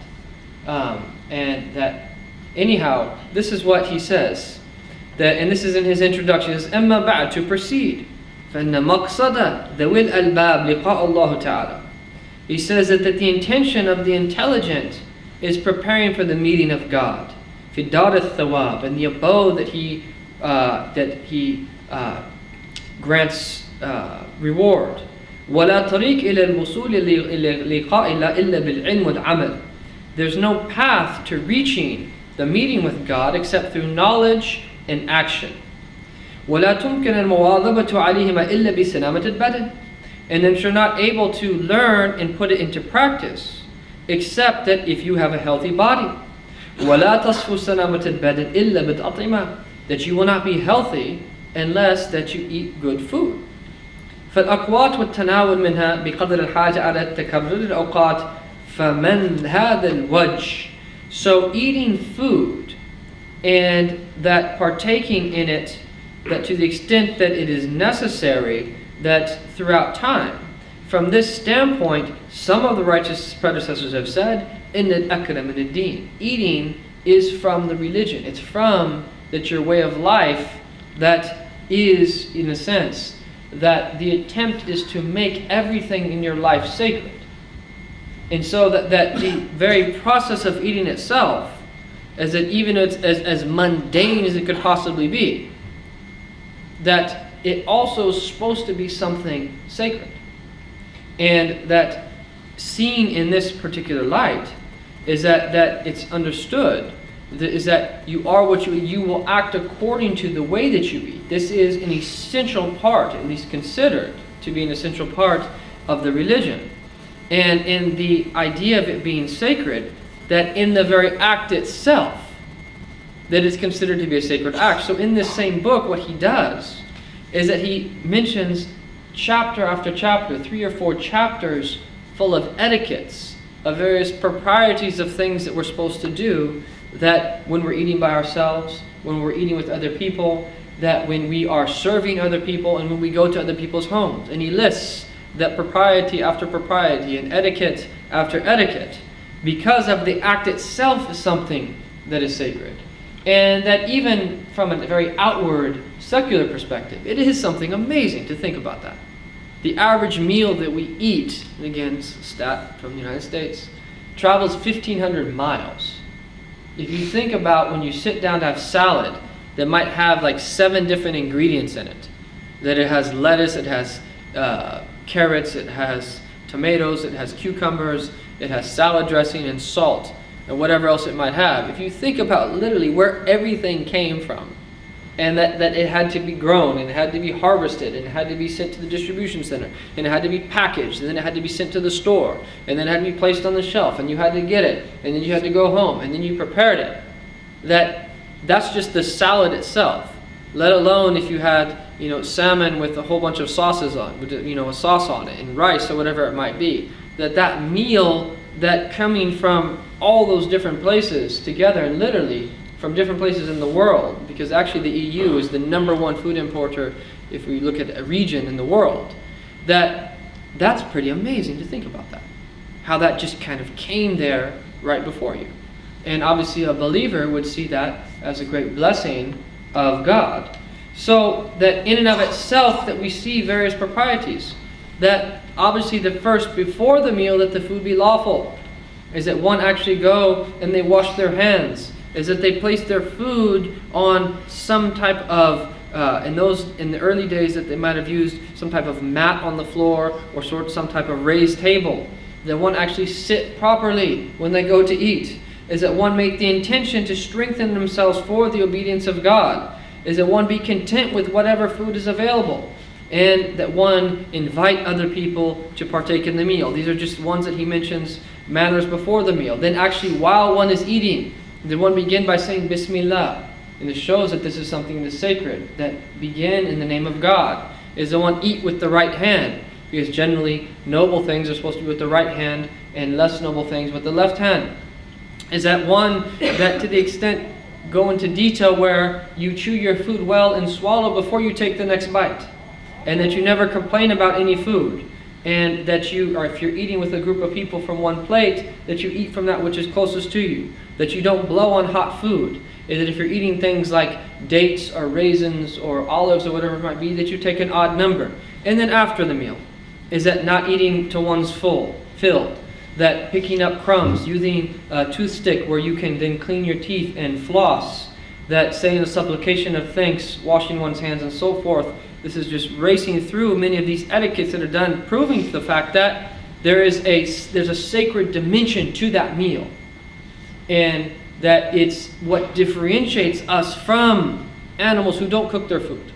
And that, anyhow, this is what he says, and this is in his introduction, it says, أَمَّا بَعْدْ, to proceed, فَإِنَّ مَقْصَدَ ذَوِي الْأَلْبَابِ لِقَاءَ اللَّهُ تَعَالَى. He says that the intention of the intelligent is preparing for the meeting of God, فِي دَارِ الثَّوَابِ, and the abode that he grants reward. وَلَا طَرِيقٍ إِلَى الْوُصُولِ لِقَاءِ اللَّهِ إِلَّا بِالْعِلْمِ وَالْعَمَلِ. There's no path to reaching the meeting with God except through knowledge and action. وَلَا تُمْكِنَ الْمُوَاظَبَةُ عَلَيْهِمَا إِلَّا بِسَلَامَةِ الْبَدَنِ. And then you're not able to learn and put it into practice except that if you have a healthy body. وَلَا تَصْفُ سَلَامَةِ الْبَدَنِ إِلَّا بِالْأَطْعِمَةِ. That you will not be healthy unless that you eat good food. فالأقوات والتناول منها بقدر الحاجة على تكرر الأوقات فمن هذا الوجه. So eating food and that partaking in it, that to the extent that it is necessary, that throughout time. From this standpoint, some of the righteous predecessors have said, إن الأكل من الدين. Eating is from the religion. It's from that your way of life that is, in a sense, that the attempt is to make everything in your life sacred. And so that the very process of eating itself, as that even as mundane as it could possibly be, that it also is supposed to be something sacred. And that seen in this particular light is that it's understood is that you are what you will act according to the way that you eat. This is an essential part, at least considered to be an essential part of the religion. and in the idea of it being sacred, that in the very act itself, that it's considered to be a sacred act. So in this same book, what he does is that he mentions chapter after chapter, 3 or 4 chapters full of etiquettes, of various proprieties of things that we're supposed to do, that when we're eating by ourselves, when we're eating with other people, that when we are serving other people, and when we go to other people's homes. And he lists that propriety after propriety and etiquette after etiquette, because of the act itself is something that is sacred. And that even from a very outward, secular perspective, it is something amazing to think about that. The average meal that we eat, and again, it's a stat from the United States, travels 1,500 miles. If you think about when you sit down to have salad, that might have like 7 different ingredients in it. That it has lettuce, it has carrots, it has tomatoes, it has cucumbers, it has salad dressing and salt, and whatever else it might have. If you think about literally where everything came from, and that it had to be grown, and it had to be harvested, and it had to be sent to the distribution center, and it had to be packaged, and then it had to be sent to the store, and then it had to be placed on the shelf, and you had to get it, and then you had to go home, and then you prepared it. That's just the salad itself. Let alone if you had, salmon with a whole bunch of sauces on, with, a sauce on it, and rice or whatever it might be. That meal, that coming from all those different places together, and literally from different places in the world, because actually the EU is the #1 food importer if we look at a region in the world, that's pretty amazing to think about that. How that just kind of came there right before you. And obviously a believer would see that as a great blessing of God. So that in and of itself that we see various proprieties. That obviously the first, before the meal, that the food be lawful. Is that one actually go and they wash their hands. Is that they place their food on some type of, in the early days that they might have used some type of mat on the floor or some type of raised table. That one actually sit properly when they go to eat. Is that one make the intention to strengthen themselves for the obedience of God. Is that one be content with whatever food is available. And that one invite other people to partake in the meal. These are just ones that he mentions, manners before the meal. Then actually while one is eating, then one begin by saying Bismillah. And it shows that this is something that's sacred, that begin in the name of God. Is that one eat with the right hand. Because generally noble things are supposed to be with the right hand and less noble things with the left hand. Is that one that to the extent go into detail where you chew your food well and swallow before you take the next bite. And that you never complain about any food. And that or if you're eating with a group of people from one plate, that you eat from that which is closest to you. That you don't blow on hot food. And that if you're eating things like dates or raisins or olives or whatever it might be, that you take an odd number. And then after the meal, is that not eating to one's filled. That picking up crumbs, using a toothstick where you can then clean your teeth and floss. That saying a supplication of thanks, washing one's hands and so forth. This is just racing through many of these etiquettes that are done, proving the fact that there's a sacred dimension to that meal. And that it's what differentiates us from animals who don't cook their food.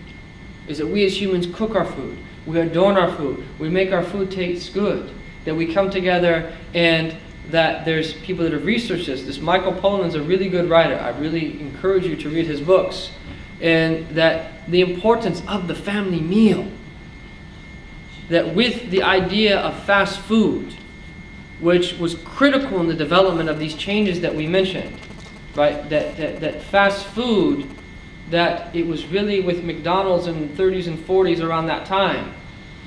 Is that we as humans cook our food. We adorn our food. We make our food taste good. That we come together, and that there's people that have researched this. This Michael Pollan's a really good writer. I really encourage you to read his books. And that the importance of the family meal. That with the idea of fast food, which was critical in the development of these changes that we mentioned, right? That fast food, that it was really with McDonald's in the 30s and 40s around that time,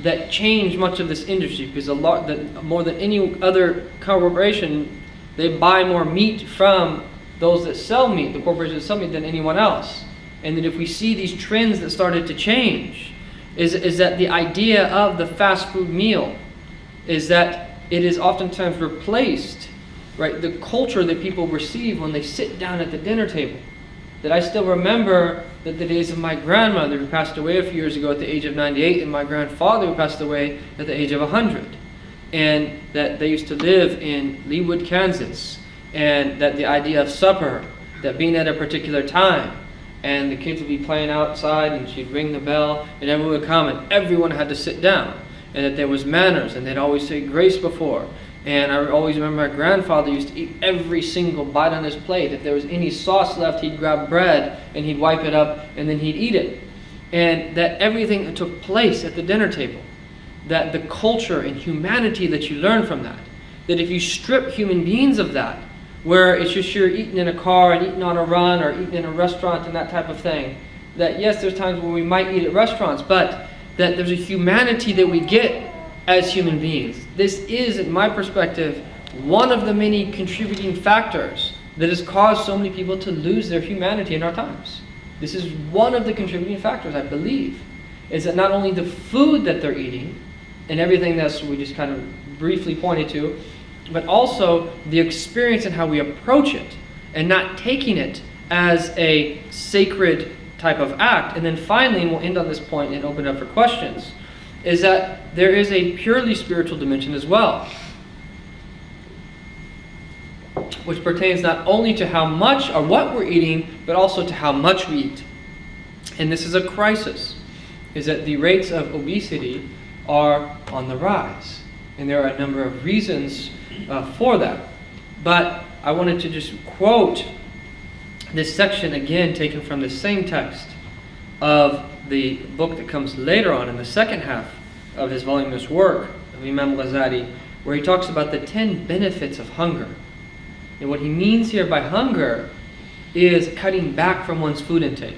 that changed much of this industry, because more than any other corporation, they buy more meat from those that sell meat, the corporations that sell meat, than anyone else. And that if we see these trends that started to change, is that the idea of the fast food meal is that it is oftentimes replaced, right? The culture that people receive when they sit down at the dinner table. That I still remember that the days of my grandmother, who passed away a few years ago at the age of 98, and my grandfather, who passed away at the age of 100. And that they used to live in Leawood, Kansas. And that the idea of supper, that being at a particular time, and the kids would be playing outside, and she'd ring the bell, and everyone would come, and everyone had to sit down. and that there was manners, and they'd always say grace before. And I always remember my grandfather used to eat every single bite on his plate. If there was any sauce left, he'd grab bread and he'd wipe it up and then he'd eat it. And that everything that took place at the dinner table, that the culture and humanity that you learn from that if you strip human beings of that, where it's just you're eating in a car and eating on a run or eating in a restaurant and that type of thing, that yes, there's times when we might eat at restaurants, but that there's a humanity that we get as human beings. This is, in my perspective, one of the many contributing factors that has caused so many people to lose their humanity in our times. This is one of the contributing factors, I believe, is that not only the food that they're eating and everything that we just kind of briefly pointed to, but also the experience and how we approach it and not taking it as a sacred type of act. And then finally, and we'll end on this point and open up for questions, is that there is a purely spiritual dimension as well, which pertains not only to how much or what we're eating, but also to how much we eat. And this is a crisis, is that the rates of obesity are on the rise. And there are a number of reasons for that. But I wanted to just quote this section again, taken from the same text of the book that comes later on in the second half of his voluminous work of Imam Ghazali, where he talks about the 10 benefits of hunger. And what he means here by hunger is cutting back from one's food intake.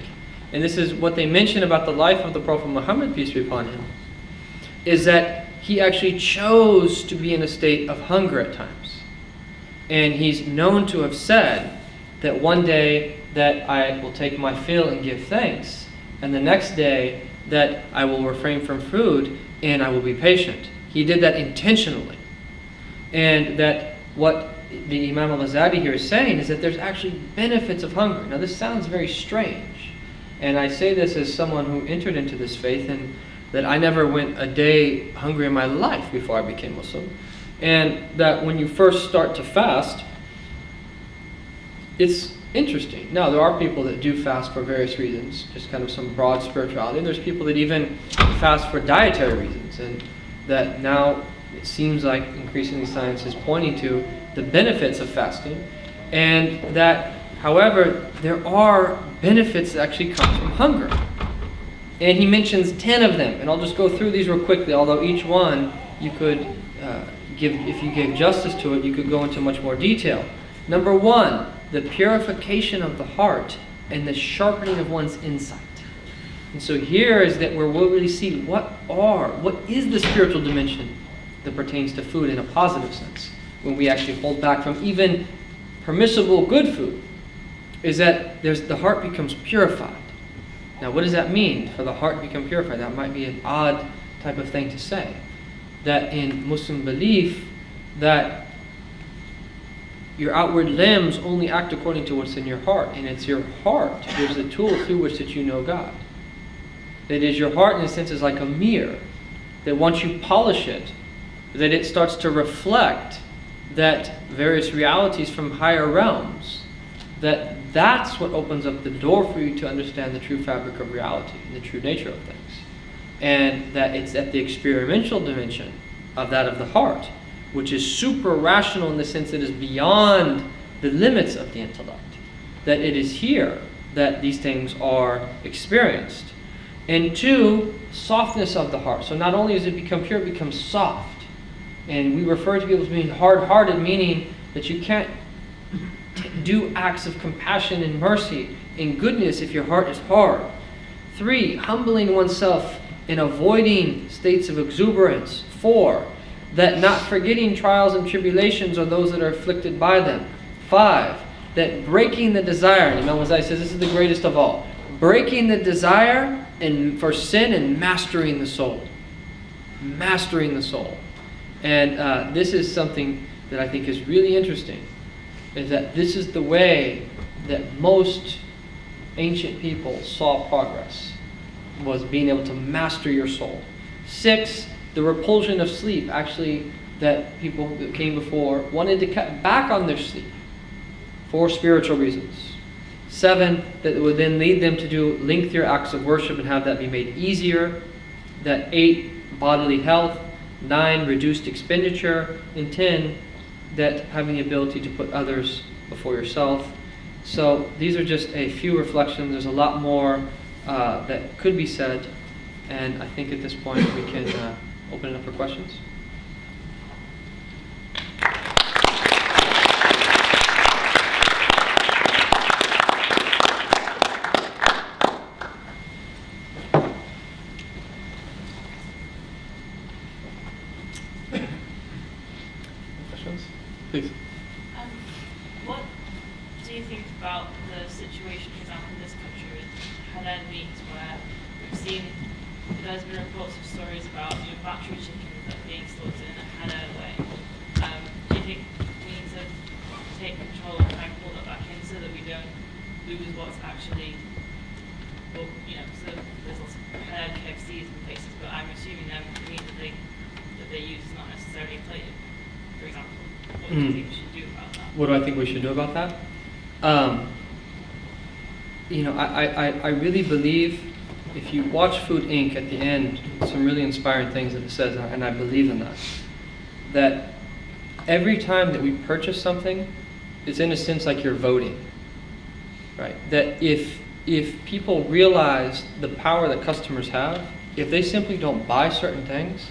And this is what they mention about the life of the Prophet Muhammad, peace be upon him, is that he actually chose to be in a state of hunger at times. And he's known to have said that one day that I will take my fill and give thanks, and the next day that I will refrain from food and I will be patient. He did that intentionally. And that what the Imam al-Ghazali here is saying is that there's actually benefits of hunger. Now this sounds very strange, and I say this as someone who entered into this faith, and that I never went a day hungry in my life before I became Muslim. And that when you first start to fast, it's interesting. Now, there are people that do fast for various reasons, just kind of some broad spirituality. And there's people that even fast for dietary reasons. And that now it seems like increasingly science is pointing to the benefits of fasting. And that, however, there are benefits that actually come from hunger. And he mentions 10 of them. And I'll just go through these real quickly, although each one you could if you gave justice to it, you could go into much more detail. Number 1, the purification of the heart and the sharpening of one's insight. And so here is that where we'll really see what is the spiritual dimension that pertains to food in a positive sense, when we actually hold back from even permissible good food, is that the heart becomes purified. Now, what does that mean, for the heart to become purified? That might be an odd type of thing to say. That in Muslim belief, that your outward limbs only act according to what's in your heart. And it's your heart that is the tool through which that you know God. That is, your heart in a sense is like a mirror. That once you polish it, that it starts to reflect that various realities from higher realms. That's what opens up the door for you to understand the true fabric of reality and the true nature of things. And that it's at the experiential dimension of that of the heart, which is super rational in the sense that it is beyond the limits of the intellect. That it is here that these things are experienced. And 2, softness of the heart. So not only does it become pure, it becomes soft. And we refer to people as being hard-hearted, meaning that you can't do acts of compassion and mercy and goodness if your heart is hard. 3, humbling oneself and avoiding states of exuberance. 4, that not forgetting trials and tribulations or those that are afflicted by them. 5, that breaking the desire, and Imam Ghazali says this is the greatest of all, breaking the desire and for sin and mastering the soul. Mastering the soul. And this is something that I think is really interesting, is that this is the way that most ancient people saw progress, was being able to master your soul. 6, the repulsion of sleep. Actually, that people that came before wanted to cut back on their sleep for spiritual reasons. 7, that would then lead them to do lengthier acts of worship and have that be made easier. That 8, bodily health. 9, reduced expenditure, and 10, that having the ability to put others before yourself. So these are just a few reflections. There's a lot more that could be said, and I think at this point we can open it up for questions. Please. What do you think about the situation, for example, in this country with halal meat, where we've seen there's been reports of stories about battery chickens that are being slaughtered in a halal way? Do you think we need to take control and try and pull that back in so that we don't lose what's actually, well, so there's lots of halal KFCs in places, but I'm assuming that the meat that they use is not necessarily Tayyib, for example. What do you think we should do about that? What do I think we should do about that? I really believe, if you watch Food Inc. at the end, some really inspiring things that it says, and I believe in that every time that we purchase something, it's in a sense like you're voting, right? That if people realize the power that customers have, if they simply don't buy certain things,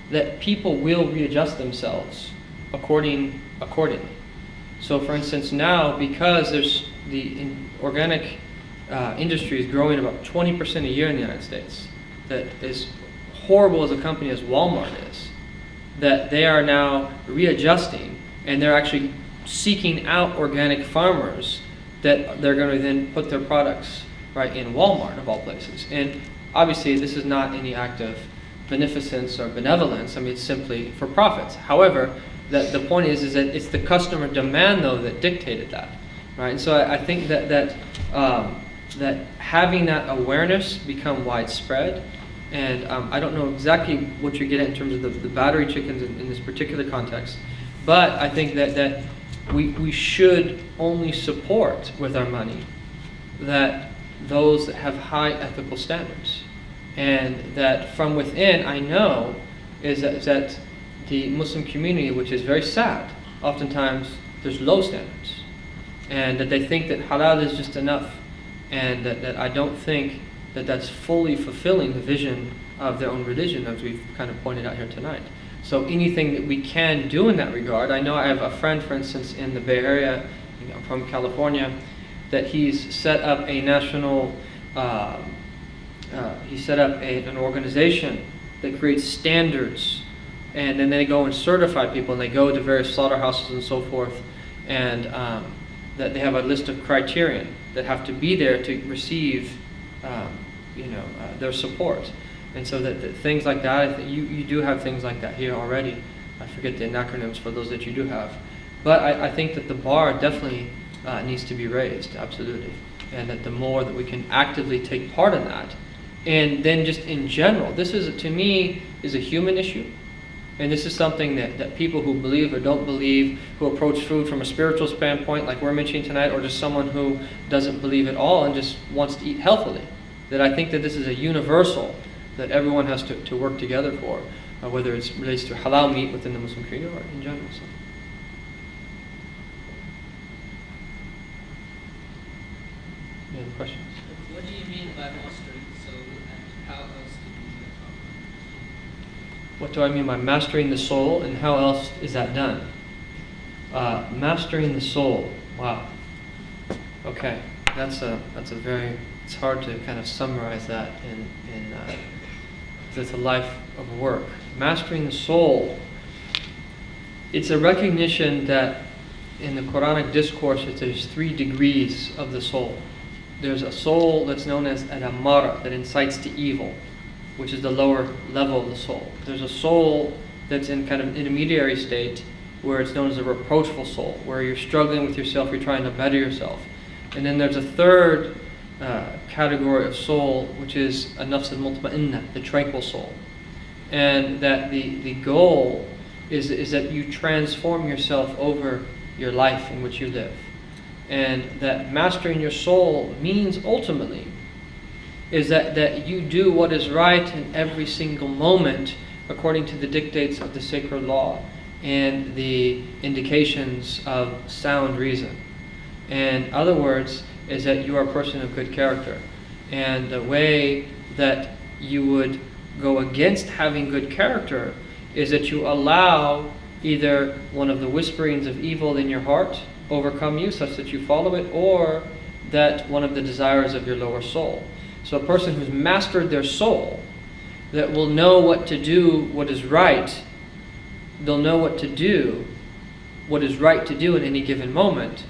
that people will readjust themselves accordingly. So for instance, now, because there's the organic industry is growing about 20% a year in the United States, that is horrible as a company as Walmart is, that they are now readjusting, and they're actually seeking out organic farmers that they're going to then put their products right in Walmart, of all places. And obviously this is not any act of beneficence or benevolence. I mean, it's simply for profits. However, the point is that it's the customer demand, though, that dictated that, right? And so I think that having that awareness become widespread, and I don't know exactly what you're getting at in terms of the battery chickens in this particular context, but I think that we should only support with our money that those that have high ethical standards, and that from within, I know is that the Muslim community, which is very sad, oftentimes there's low standards, and that they think that halal is just enough, and that I don't think that that's fully fulfilling the vision of their own religion, as we've kind of pointed out here tonight. So anything that we can do in that regard, I know I have a friend, for instance, in the Bay Area, from California, that he's set up a national, he set up an organization that creates standards, and then they go and certify people, and they go to various slaughterhouses and so forth, and that they have a list of criterion that have to be there to receive, their support. And so that things like that, you do have things like that here already. I forget the acronyms for those that you do have. But I think that the bar definitely needs to be raised, absolutely. And that the more that we can actively take part in that, and then just in general, this is, to me, is a human issue. And this is something that people who believe or don't believe, who approach food from a spiritual standpoint, like we're mentioning tonight, or just someone who doesn't believe at all and just wants to eat healthily, that I think that this is a universal that everyone has to work together for, whether it relates to halal meat within the Muslim community or in general. So. Any other questions? What do you mean by mastering the soul, and how else do you do that? What do I mean by mastering the soul, and how else is that done? Mastering the soul. Wow. Okay, that's a very. It's hard to kind of summarize that in it's a life of work. Mastering the soul. It's a recognition that in the Quranic discourse, there's 3 degrees of the soul. There's a soul that's known as an amara, that incites to evil, which is the lower level of the soul. There's a soul that's in kind of an intermediary state, where it's known as a reproachful soul, where you're struggling with yourself, you're trying to better yourself. And then there's a third category of soul, which is a nafs al-mutma'inna, the tranquil soul. And that the goal is that you transform yourself over your life in which you live. And that mastering your soul means ultimately is that you do what is right in every single moment, according to the dictates of the sacred law and the indications of sound reason. And other words is that you are a person of good character. And the way that you would go against having good character is that you allow either one of the whisperings of evil in your heart overcome you such that you follow it, or that one of the desires of your lower soul. So a person who's mastered their soul, that will know what to do, what is right, they'll know what to do, what is right to do in any given moment,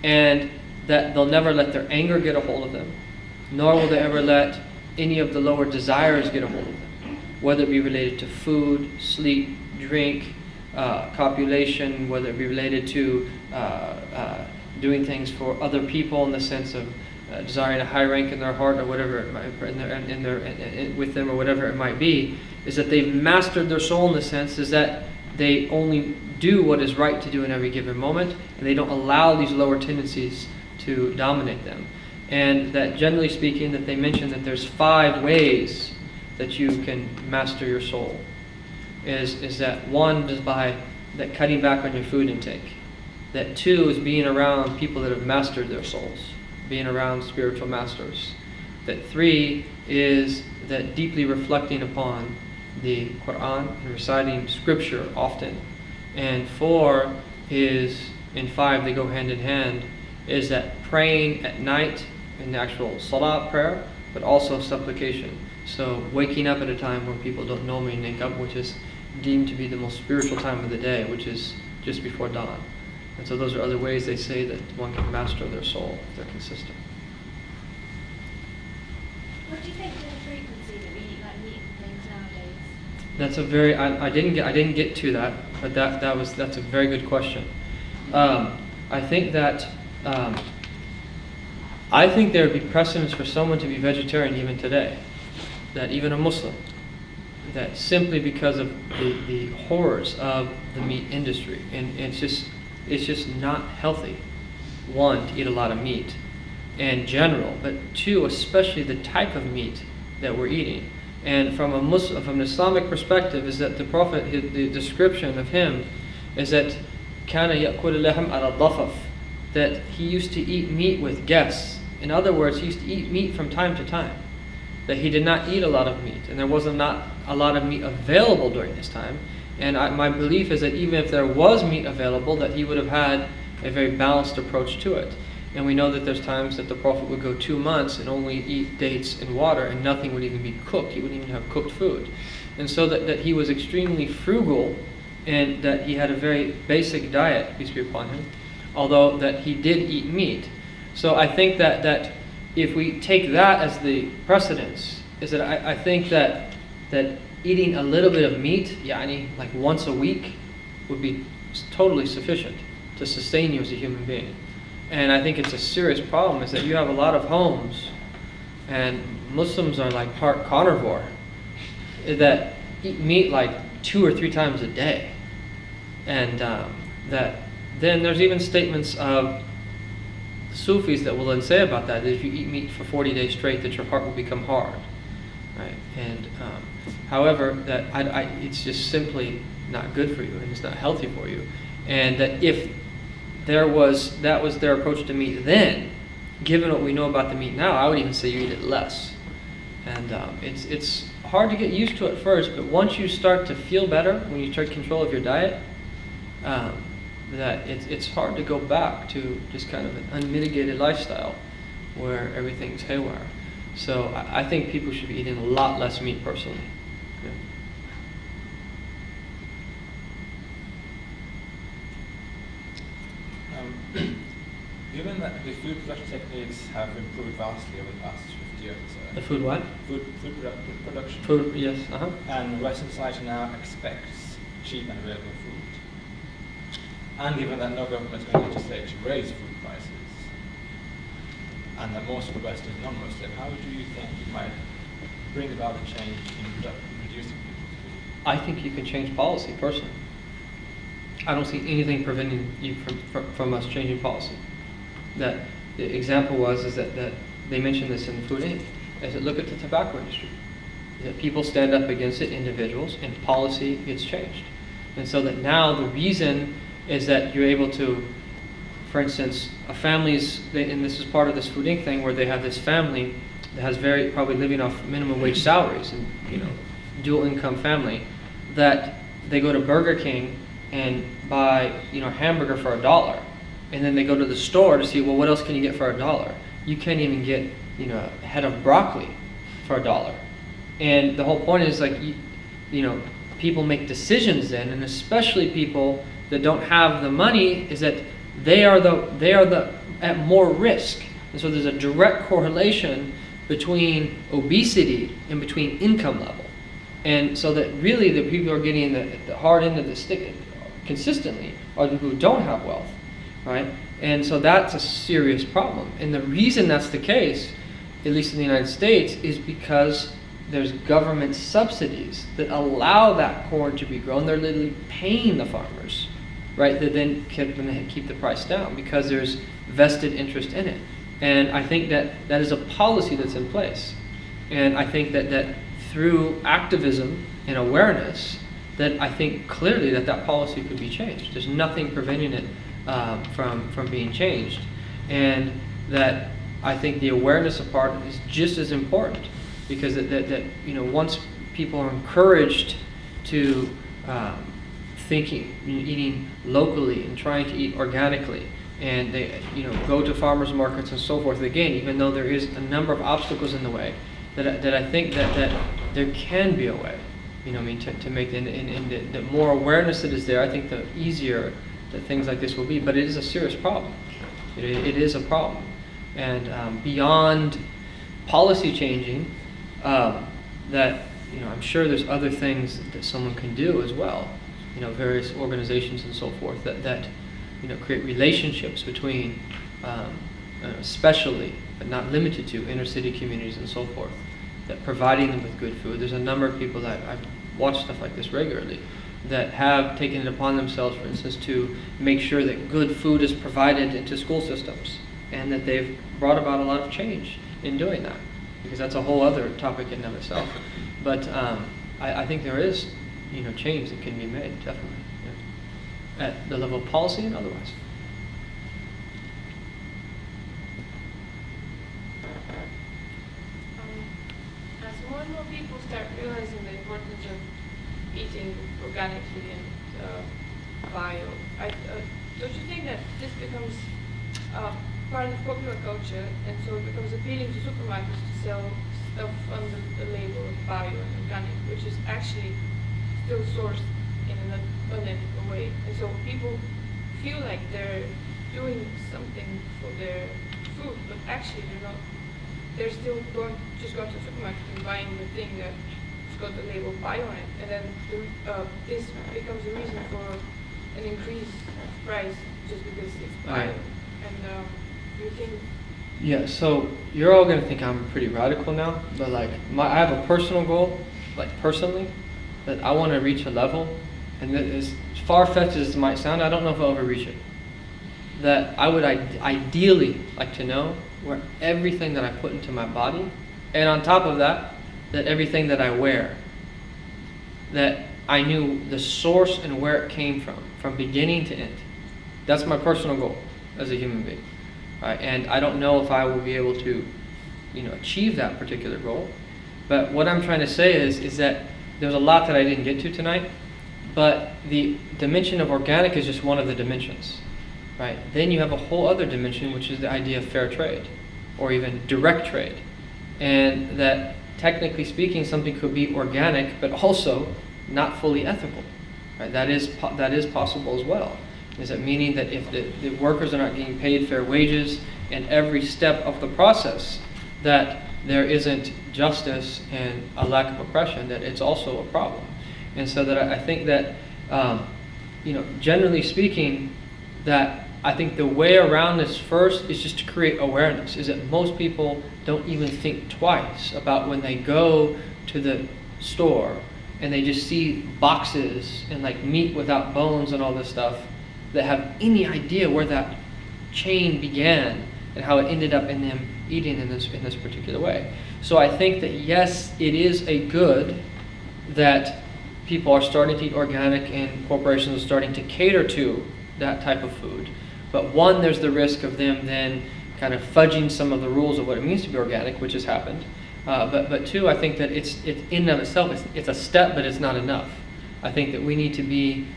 and that they'll never let their anger get a hold of them, nor will they ever let any of the lower desires get a hold of them, whether it be related to food, sleep, drink, copulation, whether it be related to doing things for other people in the sense of desiring a high rank in their heart or whatever it might, with them or whatever it might be, is that they've mastered their soul in the sense is that they only do what is right to do in every given moment, and they don't allow these lower tendencies to dominate them. And that generally speaking, that they mention that there's 5 ways that you can master your soul. Is that 1 is by that cutting back on your food intake. That 2 is being around people that have mastered their souls, being around spiritual masters. That 3 is that deeply reflecting upon the Quran and reciting scripture often. And 4 is, and 5, they go hand in hand, is that praying at night in the actual salah prayer, but also supplication. So waking up at a time when people don't normally wake up, which is deemed to be the most spiritual time of the day, which is just before dawn. And so those are other ways they say that one can master their soul if they're consistent. What do you think of the frequency that we eat like meat and things nowadays? That's a very I didn't get to that, but that's a very good question. I think that I think there would be precedence for someone to be vegetarian even today, that even a Muslim, that simply because of the horrors of the meat industry, and it's just not healthy. 1, to eat a lot of meat in general, but 2, especially the type of meat that we're eating. And from an Islamic perspective, is that the Prophet, the description of him is that kana ya'kul lahm ala dhafaf, that he used to eat meat with guests. In other words, he used to eat meat from time to time. That he did not eat a lot of meat, and there was not a lot of meat available during this time. And my belief is that even if there was meat available, that he would have had a very balanced approach to it. And we know that there's times that the Prophet would go 2 months and only eat dates and water, and nothing would even be cooked. He wouldn't even have cooked food. And so that he was extremely frugal, and that he had a very basic diet, peace be upon him, although that he did eat meat. So I think that if we take that as the precedence, is that I think that eating a little bit of meat, like once a week, would be totally sufficient to sustain you as a human being. And I think it's a serious problem, is that you have a lot of homes, and Muslims are like part carnivore, that eat meat like 2 or 3 times a day. And that then there's even statements of Sufis that will then say about that if you eat meat for 40 days straight, that your heart will become hard, right? And however, that it's just simply not good for you, and it's not healthy for you. And that if that was their approach to meat then, given what we know about the meat now, I would even say you eat it less. And it's hard to get used to at first, but once you start to feel better, when you take control of your diet, that it's hard to go back to just kind of an unmitigated lifestyle where everything's haywire. So I think people should be eating a lot less meat personally. Given that the food production techniques have improved vastly over the past 50 years, The food what? Food production. Food, yes. And Western society now expects cheap and available food. And given that no government is going to legislate to raise food prices, and that most of the West is non-Muslim, how do you think you might bring about a change in reducing people's food? I think you can change policy personally. I don't see anything preventing you from us changing policy. That the example is that they mentioned this in Food Inc. Is that look at the tobacco industry. that people stand up against it, individuals, and policy gets changed. And so that now the reason is that you're able to, for instance, a family's, and this is part of this Food Inc. thing, where they have this family that has probably living off minimum wage salaries, and dual income family, that they go to Burger King and buy a hamburger for $1, and then they go to the store to see, well, what else can you get for $1? You can't even get a head of broccoli for $1. And the whole point is, like, people make decisions then, and especially people that don't have the money, is that they are at more risk. And so there's a direct correlation between obesity and between income level. And so that really the people who are getting the hard end of the stick consistently are the who don't have wealth, right? And so that's a serious problem. And the reason that's the case, at least in the United States, is because there's government subsidies that allow that corn to be grown. They're literally paying the farmers, right, that then can keep the price down because there's vested interest in it. And I think that is a policy that's in place. And I think that through activism and awareness, that I think clearly that policy could be changed. There's nothing preventing it from being changed. And that I think the awareness part is just as important, because once people are encouraged to eating locally and trying to eat organically, and they go to farmers markets and so forth, again, even though there is a number of obstacles in the way, that I think that there can be a way, to make and the more awareness that is there, I think the easier that things like this will be. But it is a serious problem. It is a problem, and beyond policy changing, that I'm sure there's other things that someone can do as well. Various organizations and so forth that create relationships between, especially but not limited to, inner city communities and so forth, that providing them with good food. There's a number of people that I've watched stuff like this regularly that have taken it upon themselves, for instance, to make sure that good food is provided into school systems, and that they've brought about a lot of change in doing that, because that's a whole other topic in and of itself. But I think there is change that can be made, definitely, at the level of policy and otherwise. As more and more people start realizing the importance of eating organically and bio, don't you think that this becomes part of popular culture, and so it becomes appealing to supermarkets to sell stuff under the label of bio and organic, which is actually still sourced in an unethical way, and so people feel like they're doing something for their food, but actually they're not. They're still going to the supermarket and buying the thing that's got the label bio on it, and then this becomes a reason for an increased price just because it's bio. Right. And you think? Yeah. So you're all gonna think I'm pretty radical now, but I have a personal goal, personally, that I want to reach a level, and that as far-fetched as it might sound, I don't know if I'll ever reach it. That I would ideally like to know where everything that I put into my body, and on top of that, that everything that I wear, that I knew the source and where it came from beginning to end. That's my personal goal as a human being. Right? And I don't know if I will be able to, achieve that particular goal. But what I'm trying to say is that there's a lot that I didn't get to tonight, but the dimension of organic is just one of the dimensions. Right? Then you have a whole other dimension, which is the idea of fair trade, or even direct trade. And that, technically speaking, something could be organic, but also not fully ethical. Right? That is possible as well. Is that meaning that if the workers are not getting paid fair wages in every step of the process, that there isn't justice and a lack of oppression, that it's also a problem. And so that I think that, generally speaking, that I think the way around this first is just to create awareness, is that most people don't even think twice about when they go to the store and they just see boxes and meat without bones and all this stuff, that have any idea where that chain began and how it ended up in them eating in this particular way. So I think that yes, it is a good that people are starting to eat organic and corporations are starting to cater to that type of food. But one, there's the risk of them then kind of fudging some of the rules of what it means to be organic, which has happened. But two, I think that it's in and of itself, it's a step, but it's not enough. I think that we need to be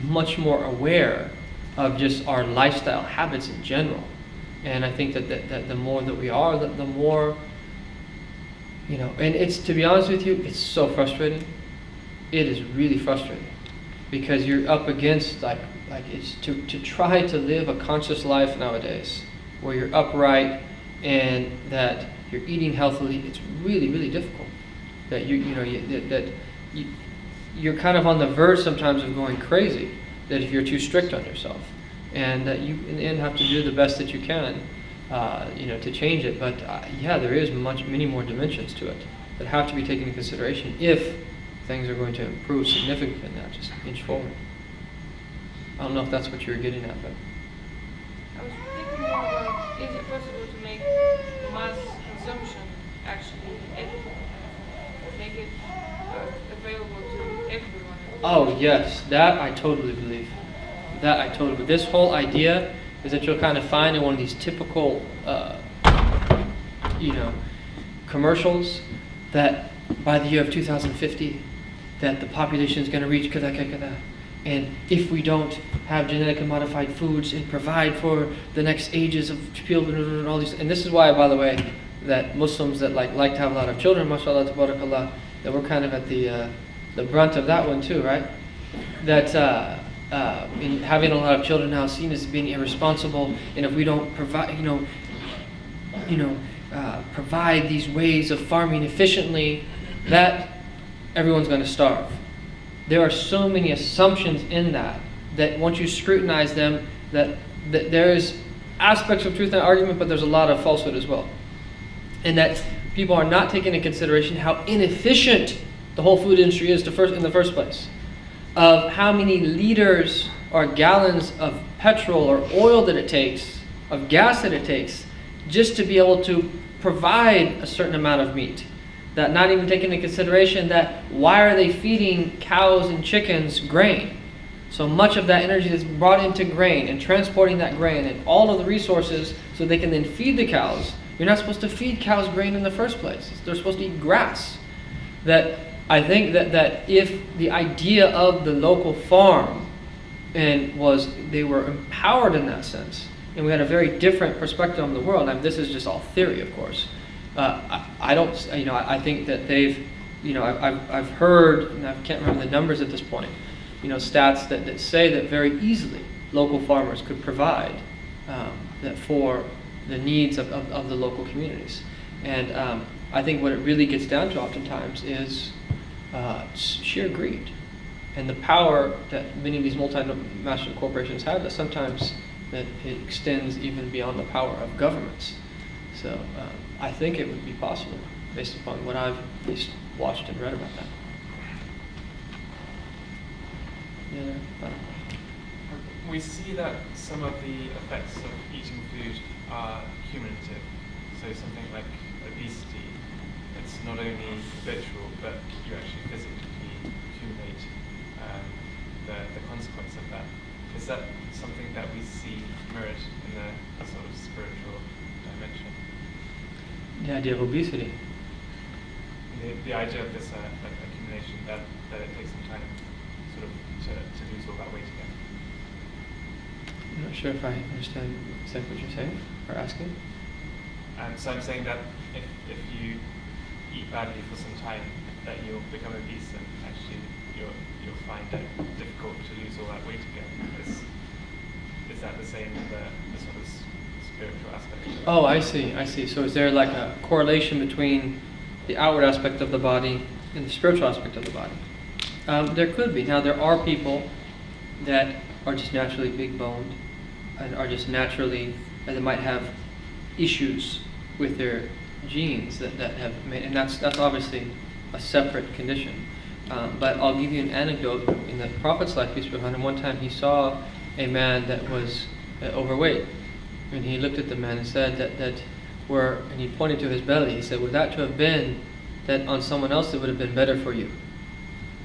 much more aware of just our lifestyle habits in general. And I think that the more that we are, the more, and it's, to be honest with you, it's so frustrating. It is really frustrating because you're up against like it's to try to live a conscious life nowadays where you're upright and that you're eating healthily. It's really, really difficult. That you're kind of on the verge sometimes of going crazy. That if you're too strict on yourself, and that you in the end have to do the best that you can, to change it. But there is many more dimensions to it that have to be taken into consideration if things are going to improve significantly, not just inch forward. I don't know if that's what you were getting at, but I was thinking more about, is it possible to make mass consumption actually ethical? Make it available to everyone? oh yes, that I totally believe. This whole idea is that you'll kind of find in one of these typical, commercials that by the year of 2050, that the population is going to reach kada kada kada. And if we don't have genetically modified foods and provide for the next ages of people and all these, and this is why, by the way, that Muslims that like to have a lot of children, mashallah, tabarakallah, that we're kind of at the brunt of that one too, right? That in having a lot of children now is seen as being irresponsible, and if we don't provide, provide these ways of farming efficiently, that everyone's going to starve. There are so many assumptions in that once you scrutinize them, that there is aspects of truth in that argument, but there's a lot of falsehood as well. And that people are not taking into consideration how inefficient the whole food industry is in the first place. Of how many liters or gallons of petrol or oil that it takes, of gas that it takes, just to be able to provide a certain amount of meat. That not even taking into consideration that why are they feeding cows and chickens grain? So much of that energy is brought into grain and transporting that grain and all of the resources so they can then feed the cows. You're not supposed to feed cows grain in the first place. They're supposed to eat grass. That I think that if the idea of the local farm they were empowered in that sense, and we had a very different perspective on the world. I mean, this is just all theory, of course. I think that they've, I've heard, and I can't remember the numbers at this point, stats that say that very easily local farmers could provide that for the needs of the local communities. And I think what it really gets down to oftentimes is sheer greed and the power that many of these multinational corporations have, that sometimes that it extends even beyond the power of governments. So I think it would be possible based upon what I've at least watched and read about that. We see that some of the effects of eating food are cumulative. So something like obesity, it's not only habitual, but you actually physically accumulate the consequence of that. Is that something that we see mirrored in the sort of spiritual dimension? The idea of obesity. The idea of this like accumulation, that it takes some time sort of to lose all that weight again. I'm not sure if I understand exactly what you're saying or asking. So I'm saying that if you eat badly for some time, that you'll become obese and actually you'll find it difficult to lose all that weight again. Is that the same in the sort of spiritual aspect of it? Oh, I see. So is there like a correlation between the outward aspect of the body and the spiritual aspect of the body? There could be. Now, there are people that are just naturally big boned and are just naturally, that might have issues with their genes that have made, and that's obviously a separate condition. But I'll give you an anecdote. In the Prophet's life, peace be upon him, one time he saw a man that was overweight. And he looked at the man and said that where, and he pointed to his belly, he said, were that to have been that on someone else it would have been better for you.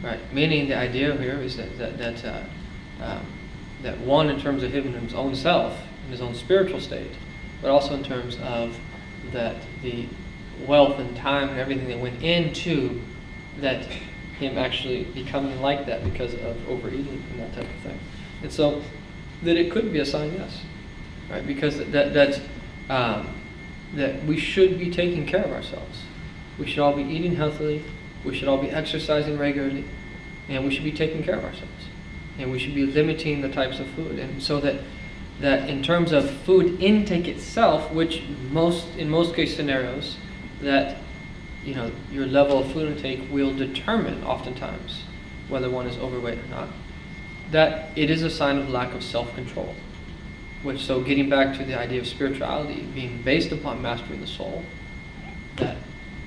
Right? Meaning the idea here is that one, in terms of him in his own self, in his own spiritual state, but also in terms of that the wealth and time and everything that went into that him actually becoming like that because of overeating and that type of thing. And so that it could be a sign, yes. Right? Because that we should be taking care of ourselves. We should all be eating healthily, we should all be exercising regularly, and we should be taking care of ourselves. And we should be limiting the types of food. And so that in terms of food intake itself, which in most case scenarios, that your level of food intake will determine oftentimes whether one is overweight or not, that it is a sign of lack of self-control. So getting back to the idea of spirituality being based upon mastering the soul, that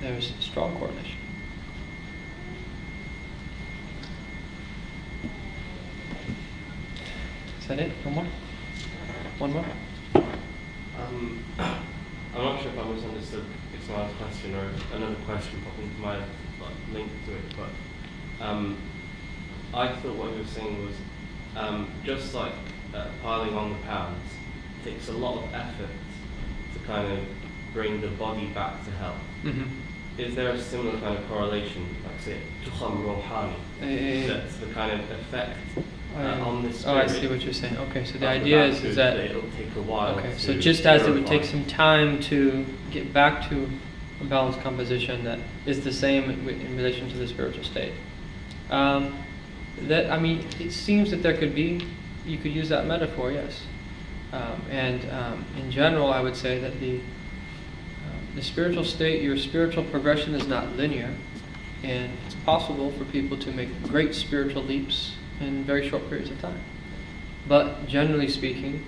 there's a strong correlation. Is that it? One more? I'm not sure if I misunderstood Ismail's question or another question popped into my link to it, but I thought what you were saying was just like piling on the pounds, it takes a lot of effort to kind of bring the body back to health. Mm-hmm. Is there a similar kind of correlation, like say, tukham rohani, that's the kind of effect on the spirit? Oh, I see what you're saying. Okay, so the idea is that it'll take a while. Okay, to so just as it would purify. take some time to get back to a balanced composition, that is the same in relation to the spiritual state. It seems that you could use that metaphor, yes. In general, I would say that the spiritual state, your spiritual progression is not linear, and it's possible for people to make great spiritual leaps in very short periods of time. But generally speaking,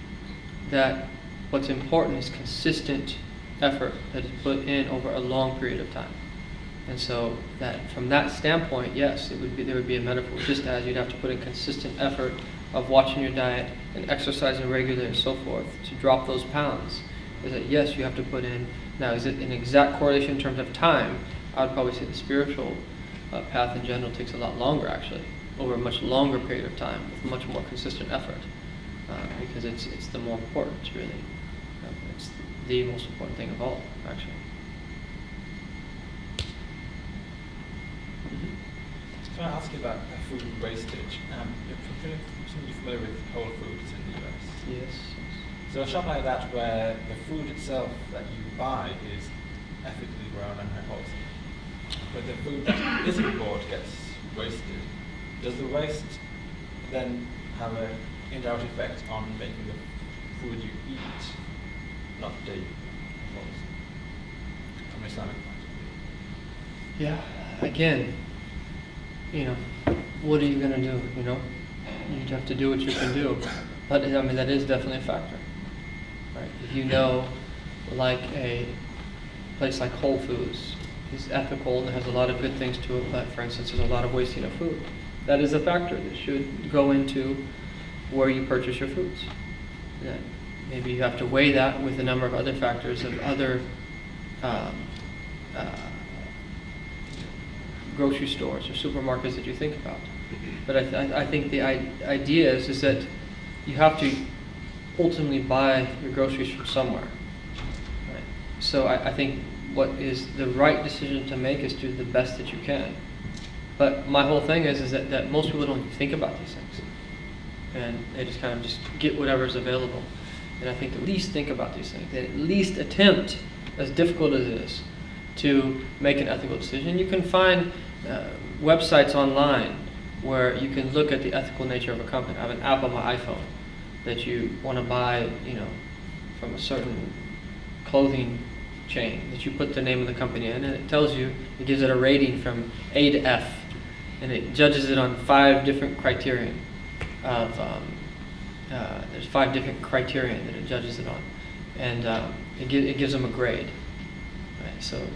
that what's important is consistent effort that is put in over a long period of time. And so that from that standpoint, yes, there would be a metaphor, just as you'd have to put in consistent effort of watching your diet and exercising regularly and so forth to drop those pounds. Is that yes, you have to put in. Now, is it an exact correlation in terms of time? I would probably say the spiritual path in general takes a lot longer, actually, over a much longer period of time with much more consistent effort, because it's the more important, really. It's the most important thing of all, actually. Can I ask you about food wastage? You're familiar with Whole Foods in the US? Yes. So a shop like that where the food itself that you buy is ethically grown and wholesome, but the food that isn't bought gets wasted. Does the waste then have an indirect effect on making the food you eat not Tayyib, from an Islamic point of view? Yeah. Again, what are you going to do? You'd have to do what you can do. But that is definitely a factor. Right? If like a place like Whole Foods is ethical and has a lot of good things to it, but for instance, there's a lot of wasting of food. That is a factor that should go into where you purchase your foods. That maybe you have to weigh that with a number of other factors of other grocery stores or supermarkets that you think about. But I think the idea is that you have to ultimately buy your groceries from somewhere. Right? So I think what is the right decision to make is do the best that you can. But my whole thing is that most people don't think about these things. And they just kind of just get whatever's available. And I think to at least think about these things. And at least attempt, as difficult as it is, to make an ethical decision. You can find websites online where you can look at the ethical nature of a company. I have an app on my iPhone that you want to buy, from a certain clothing chain, that you put the name of the company in, and it tells you, it gives it a rating from A to F, and it judges it on 5 different criterion of, there's 5 different criterion that it judges it on, and it gives them a grade. Right? So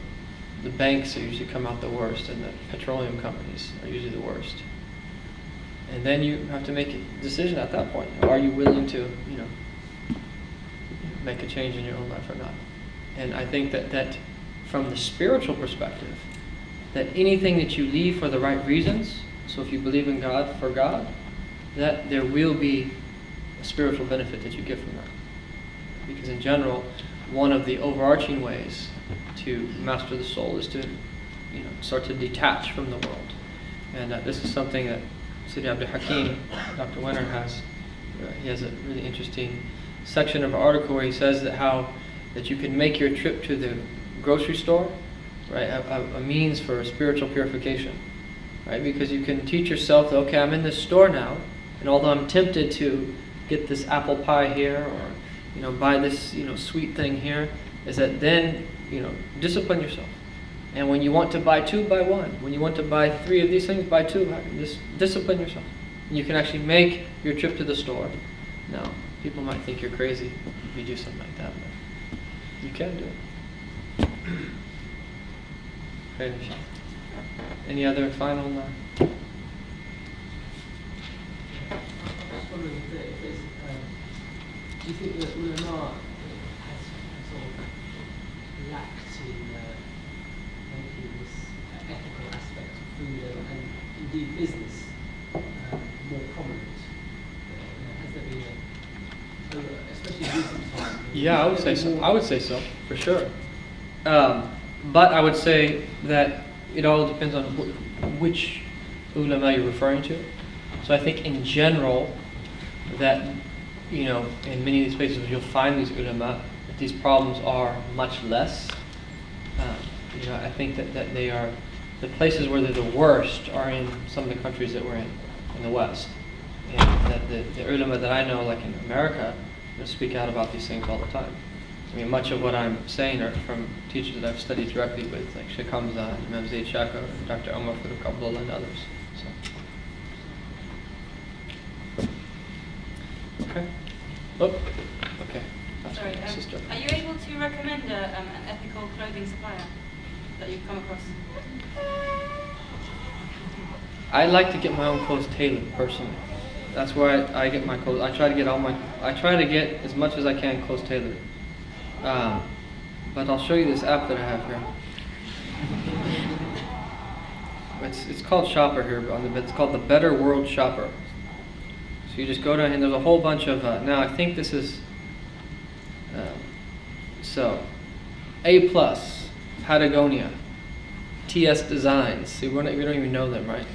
the banks usually come out the worst, and the petroleum companies are usually the worst. And then you have to make a decision at that point. Are you willing to, make a change in your own life or not? And I think that from the spiritual perspective, that anything that you leave for the right reasons, so if you believe in God for God, that there will be a spiritual benefit that you get from that. Because in general, one of the overarching ways to master the soul is to start to detach from the world. And this is something that Sidi Abdul Hakim, Dr. Wenner, has. He has a really interesting section of an article where he says that you can make your trip to the grocery store, right, a means for spiritual purification, right? Because you can teach yourself that, okay, I'm in this store now, and although I'm tempted to get this apple pie here or buy this sweet thing here, is that then discipline yourself. And when you want to buy 2, buy 1. When you want to buy 3 of these things, buy 2. Just discipline yourself. And you can actually make your trip to the store. Now, people might think you're crazy if you do something like that, but you can do it. Okay, Michelle. Any other final? I was wondering if there's, do you think that ulama has sort of lacked in making this ethical aspect of food and indeed business more prominent? Has there been especially in recent times? Yeah, I would say so. I would say so, for sure. But I would say that it all depends on which ulama you're referring to. So I think in general that, in many of these places you'll find these ulama, that these problems are much less. I think that they are, the places where they're the worst are in some of the countries that we're in the West. And that the ulama that I know, like in America, speak out about these things all the time. I mean, much of what I'm saying are from teachers that I've studied directly with, like Shaykh Hamza, Imam Zayd Shaka, Dr. Umar Farooq Abdullah, and others. So. Okay. Oh, okay. That's Sorry, my sister. are you able to recommend an ethical clothing supplier that you've come across? I like to get my own clothes tailored personally. That's where I get my clothes. I try to get as much as I can clothes tailored. But I'll show you this app that I have here. It's called Shopper here, but it's called the Better World Shopper. So you just go down and there's a whole bunch of, now I think this is, A+, Patagonia, TS Designs. See, we don't even know them, right?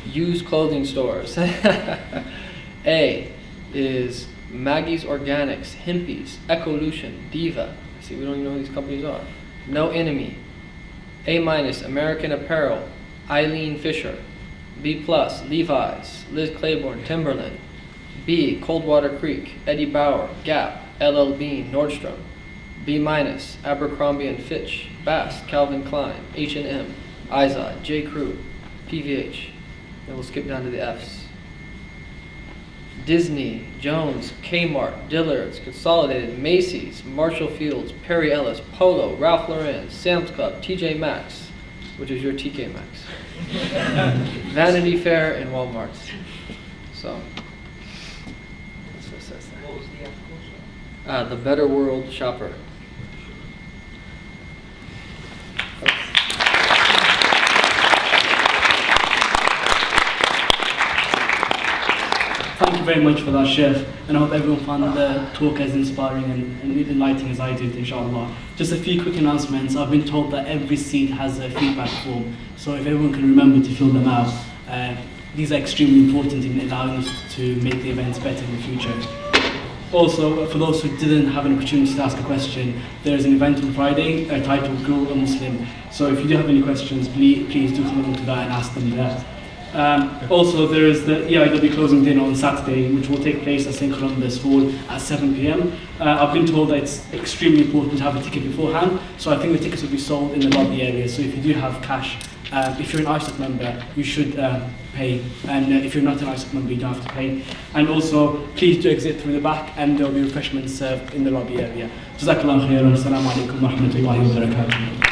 Used clothing stores. A is Maggie's Organics, Hempies, Ecolution, Diva. See, we don't even know who these companies are. No Enemy. A-, American Apparel, Eileen Fisher. B+, Levi's, Liz Claiborne, Timberland. B, Coldwater Creek, Eddie Bauer, Gap, LL Bean, Nordstrom. B-, Abercrombie & Fitch, Bass, Calvin Klein, H&M, ISoc, J. Crew, PVH. Then we'll skip down to the F's. Disney, Jones, Kmart, Dillard's, Consolidated, Macy's, Marshall Fields, Perry Ellis, Polo, Ralph Lauren, Sam's Club, TJ Maxx, which is your TK Maxx, Vanity Fair, and Walmart. So, that's what it says there. What was the app called? The Better World Shopper. Thank you very much for that, Sheikh, and I hope everyone found the talk as inspiring and enlightening as I did, inshallah. Just a few quick announcements. I've been told that every seat has a feedback form, so if everyone can remember to fill them out. These are extremely important in allowing us to make the events better in the future. Also, for those who didn't have an opportunity to ask a question, there is an event on Friday titled Grow a Muslim. So if you do have any questions, please do come along to that and ask them there. Also, there is the EIW closing dinner on Saturday, which will take place at St. Columba's Hall at 7 p.m. I've been told that it's extremely important to have a ticket beforehand, so I think the tickets will be sold in the lobby area. So if you do have cash, if you're an ISoc member, you should pay, and if you're not an ISoc member, you don't have to pay. And also, please do exit through the back, and there will be refreshments served in the lobby area. Jazakallah khairan. Assalamu alaikum wa rahmatullahi wa barakatuh.